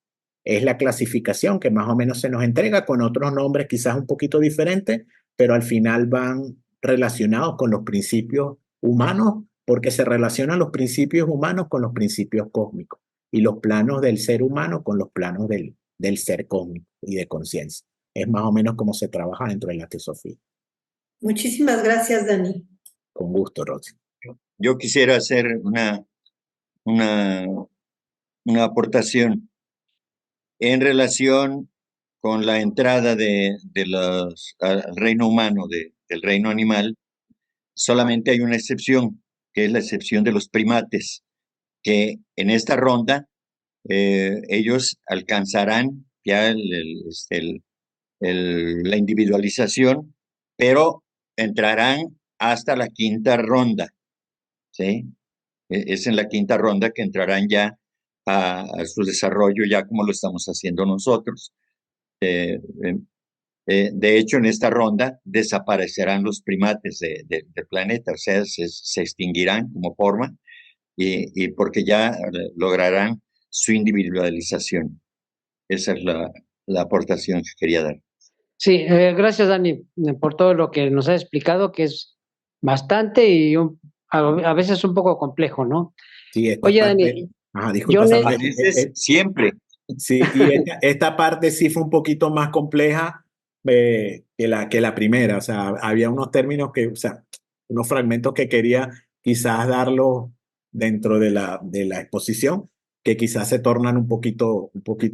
Es la clasificación que más o menos se nos entrega con otros nombres quizás un poquito diferentes, pero al final van relacionados con los principios humanos porque se relacionan los principios humanos con los principios cósmicos y los planos del ser humano con los planos del ser cósmico y de conciencia. Es más o menos como se trabaja dentro de la teosofía. Muchísimas gracias, Dani. Con gusto, Rosy. Yo quisiera hacer una aportación en relación con la entrada al reino humano del reino animal. Solamente hay una excepción, que es la excepción de los primates. que en esta ronda ellos alcanzarán ya la individualización, pero entrarán hasta la quinta ronda, ¿sí? Es en la quinta ronda que entrarán ya a su desarrollo, ya como lo estamos haciendo nosotros. De hecho, en esta ronda desaparecerán los primates del planeta, o sea, se extinguirán como forma y porque ya lograrán su individualización. Esa es la aportación que quería dar. Sí, gracias Dani por todo lo que nos ha explicado, que es bastante y a veces un poco complejo, ¿no? Sí, esta Oye parte. Dani, Ajá, disculpa, yo Salomón. Siempre. Sí, y esta parte sí fue un poquito más compleja que la primera. O sea, había unos términos que, o sea, unos fragmentos que quería quizás darlos dentro de de la exposición, que quizás se tornan un poquito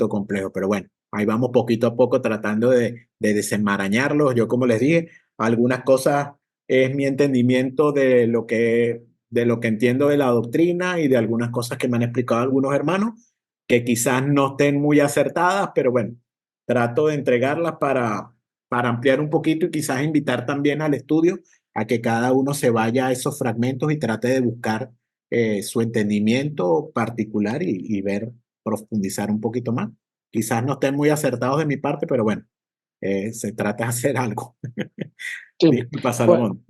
complejos. Pero bueno, ahí vamos poquito a poco tratando de desenmarañarlos. Yo, como les dije, algunas cosas es mi entendimiento de lo que entiendo de la doctrina y de algunas cosas que me han explicado algunos hermanos que quizás no estén muy acertadas, pero bueno, trato de entregarlas para ampliar un poquito y quizás invitar también al estudio a que cada uno se vaya a esos fragmentos y trate de buscar su entendimiento particular y ver, profundizar un poquito más. Quizás no estén muy acertados de mi parte, pero bueno, se trata de hacer algo. sí, Disculpa, Salomón.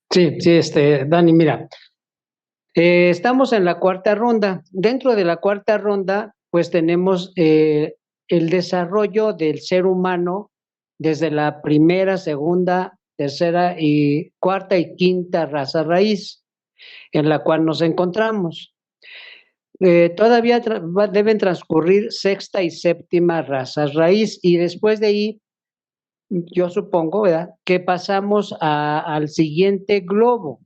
sí, Dani, mira, estamos en la cuarta ronda. Dentro de la cuarta ronda, pues tenemos el desarrollo del ser humano desde la primera, segunda, tercera y cuarta y quinta raza raíz en la cual nos encontramos. Todavía deben transcurrir sexta y séptima razas raíz y después de ahí, yo supongo, ¿verdad?, que pasamos al siguiente globo.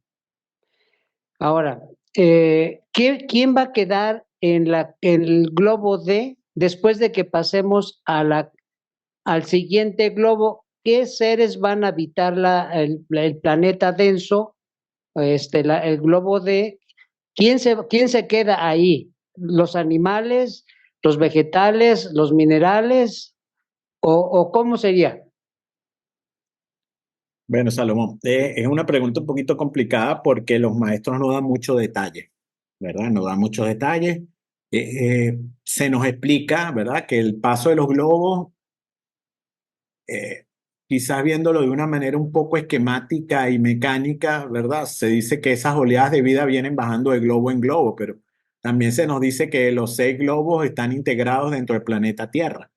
Ahora, ¿quién va a quedar en el globo D después de que pasemos al siguiente globo? ¿Qué seres van a habitar el planeta denso, el globo D? ¿Quién se queda ahí? ¿Los animales, los vegetales, los minerales? ¿O cómo sería? Bueno, Salomón, es una pregunta un poquito complicada porque los maestros no dan mucho detalle, ¿verdad? No dan muchos detalles. Se nos explica, ¿verdad?, que el paso de los globos, quizás viéndolo de una manera un poco esquemática y mecánica, ¿verdad? Se dice que esas oleadas de vida vienen bajando de globo en globo, pero también se nos dice que los 6 globos están integrados dentro del planeta Tierra.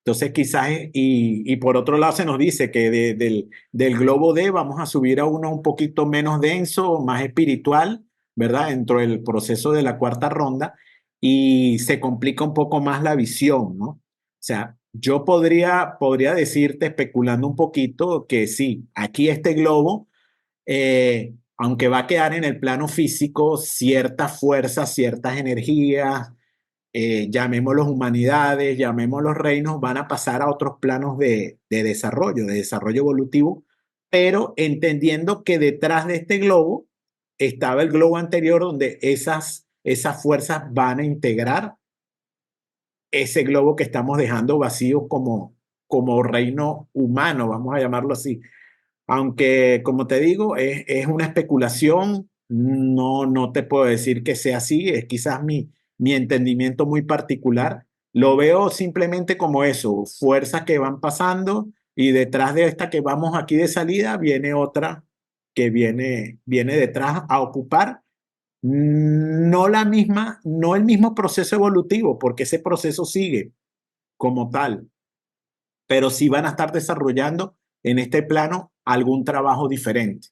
Entonces quizás, y por otro lado se nos dice que del globo D vamos a subir a uno un poquito menos denso, más espiritual, ¿verdad? Dentro del proceso de la cuarta ronda y se complica un poco más la visión, ¿no? O sea, yo podría decirte, especulando un poquito, que sí, aquí este globo, aunque va a quedar en el plano físico, ciertas fuerzas, ciertas energías, llamémoslos humanidades, llamémoslos reinos, van a pasar a otros planos de desarrollo evolutivo, pero entendiendo que detrás de este globo estaba el globo anterior donde esas fuerzas van a integrar ese globo que estamos dejando vacío como reino humano, vamos a llamarlo así. Aunque, como te digo, es una especulación, no te puedo decir que sea así, es quizás mi entendimiento muy particular. Lo veo simplemente como eso, fuerzas que van pasando y detrás de esta que vamos aquí de salida viene otra que viene detrás a ocupar, no la misma, no el mismo proceso evolutivo, porque ese proceso sigue como tal, pero sí van a estar desarrollando en este plano algún trabajo diferente.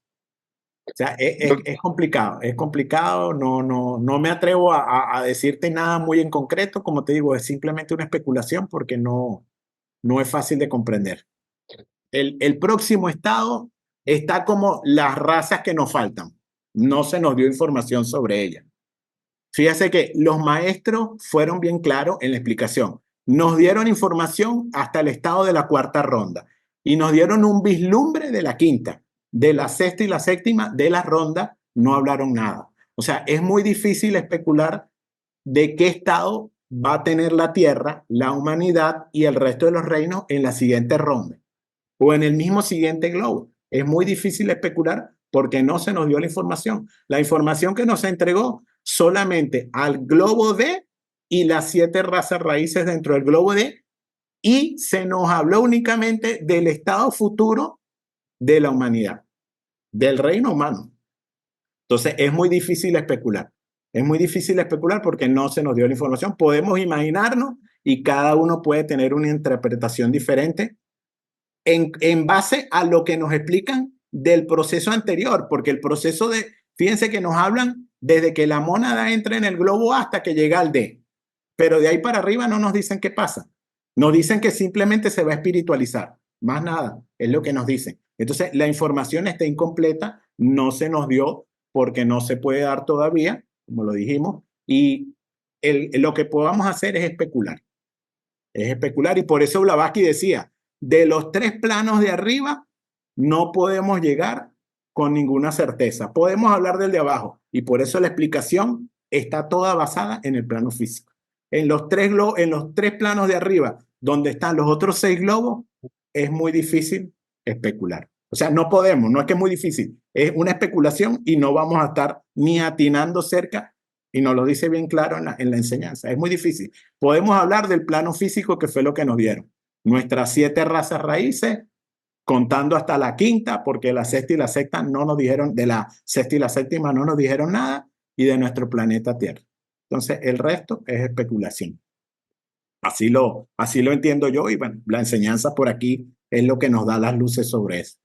O sea, es complicado, no me atrevo a decirte nada muy en concreto, como te digo, es simplemente una especulación porque no es fácil de comprender. El próximo estado está como las razas que nos faltan, no se nos dio información sobre ellas. Fíjese que los maestros fueron bien claros en la explicación. Nos dieron información hasta el estado de la cuarta ronda y nos dieron un vislumbre de la quinta. De la sexta y la séptima de la ronda no hablaron nada. O sea, es muy difícil especular de qué estado va a tener la Tierra, la humanidad y el resto de los reinos en la siguiente ronda o en el mismo siguiente globo. Es muy difícil especular porque no se nos dio la información. La información que nos entregó solamente al globo D y las 7 razas raíces dentro del globo D, y se nos habló únicamente del estado futuro de la humanidad, del reino humano. Entonces es muy difícil especular. Es muy difícil especular porque no se nos dio la información. Podemos imaginarnos y cada uno puede tener una interpretación diferente en base a lo que nos explican del proceso anterior, porque el proceso de, fíjense que nos hablan desde que la mónada entra en el globo A hasta que llega al D, pero de ahí para arriba no nos dicen qué pasa. Nos dicen que simplemente se va a espiritualizar, más nada, es lo que nos dicen. Entonces la información está incompleta, no se nos dio porque no se puede dar todavía, como lo dijimos, y lo que podamos hacer es especular. Es especular, y por eso Blavatsky decía, de los 3 planos de arriba no podemos llegar con ninguna certeza. Podemos hablar del de abajo, y por eso la explicación está toda basada en el plano físico. En los 3 planos de arriba, donde están los otros 6 globos, es muy difícil especular. O sea, no podemos, no es que es muy difícil, es una especulación y no vamos a estar ni atinando cerca, y nos lo dice bien claro en la enseñanza. Es muy difícil. Podemos hablar del plano físico, que fue lo que nos dieron. Nuestras 7 razas raíces, contando hasta la 5ª, porque la 6ª y la 6ª no nos dijeron, de la 6ª y la 7ª no nos dijeron nada, y de nuestro planeta Tierra. Entonces, el resto es especulación. Así lo entiendo yo, y bueno, la enseñanza por aquí es lo que nos da las luces sobre eso.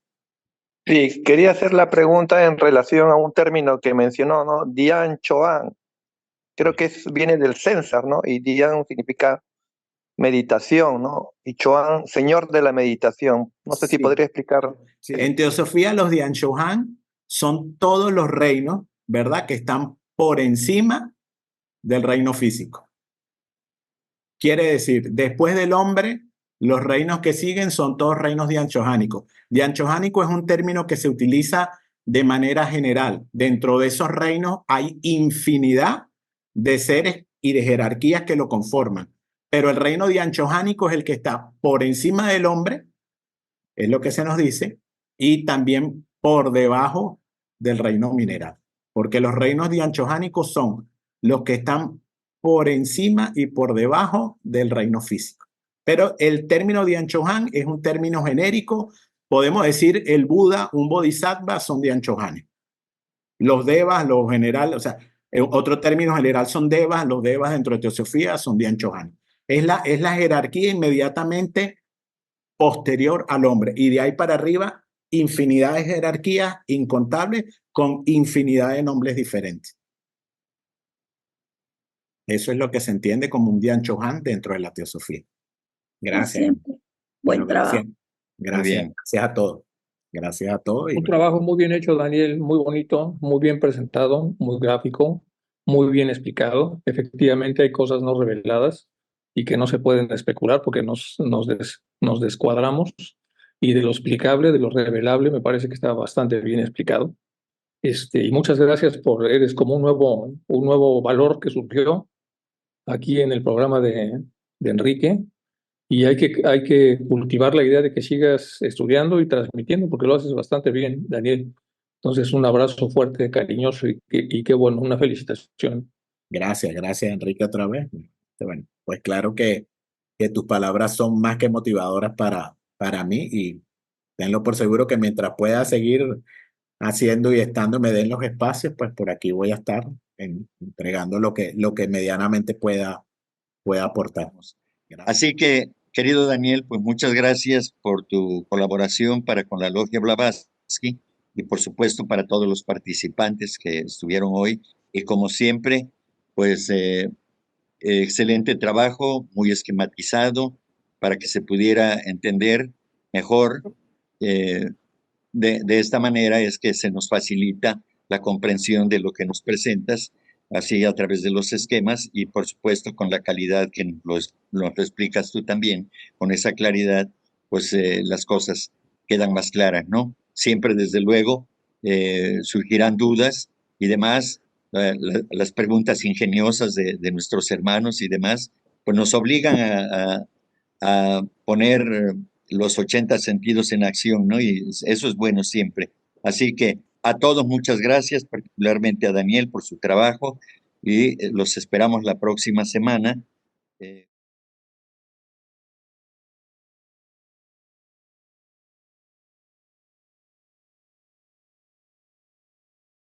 Sí, quería hacer la pregunta en relación a un término que mencionó, ¿no? Dian Choan. Creo que viene del César, ¿no? Y Dian significa meditación, ¿no? Y Choan, señor de la meditación. No sé si podría explicar. Sí. En teosofía, los Dian Chohan son todos los reinos, ¿verdad?, que están por encima del reino físico. Quiere decir, después del hombre, los reinos que siguen son todos reinos dianchohánicos. Dianchohánico es un término que se utiliza de manera general. Dentro de esos reinos hay infinidad de seres y de jerarquías que lo conforman. Pero el reino dianchohánico es el que está por encima del hombre, es lo que se nos dice, y también por debajo del reino mineral. Porque los reinos dianchohánicos son los que están por encima y por debajo del reino físico. Pero el término Dian Chohan es un término genérico. Podemos decir el Buda, un bodhisattva, son Dian Chohanes. Los devas, los generales, o sea, otro término general son devas, los devas dentro de teosofía son Dian Chohanes. Es la jerarquía inmediatamente posterior al hombre, y de ahí para arriba infinidad de jerarquías incontables con infinidad de nombres diferentes. Eso es lo que se entiende como un Dian Chohan dentro de la teosofía. Gracias. Buen trabajo. Gracias a todos. Gracias a todos. Un trabajo muy bien hecho, Daniel, muy bonito, muy bien presentado, muy gráfico, muy bien explicado. Efectivamente hay cosas no reveladas y que no se pueden especular porque nos descuadramos. Y de lo explicable, de lo revelable, me parece que está bastante bien explicado. Y muchas gracias eres como un nuevo valor que surgió aquí en el programa de Enrique. Y hay que cultivar la idea de que sigas estudiando y transmitiendo, porque lo haces bastante bien, Daniel. Entonces, un abrazo fuerte, cariñoso y qué bueno, una felicitación. Gracias, Enrique, otra vez. Bueno, pues claro que tus palabras son más que motivadoras para mí, y tenlo por seguro que mientras pueda seguir haciendo y estando, me den los espacios, pues por aquí voy a estar entregando lo que medianamente pueda aportarnos. Gracias. Así que, querido Daniel, pues muchas gracias por tu colaboración para con la Logia Blavatsky, y por supuesto para todos los participantes que estuvieron hoy. Y como siempre, pues excelente trabajo, muy esquematizado, para que se pudiera entender mejor. De esta manera es que se nos facilita la comprensión de lo que nos presentas, así a través de los esquemas, y por supuesto con la calidad que lo explicas tú también, con esa claridad, pues las cosas quedan más claras, ¿no? Siempre, desde luego, surgirán dudas y demás, las preguntas ingeniosas de nuestros hermanos y demás, pues nos obligan a poner los 80 sentidos en acción, ¿no? Y eso es bueno siempre. Así que a todos muchas gracias, particularmente a Daniel por su trabajo, y los esperamos la próxima semana.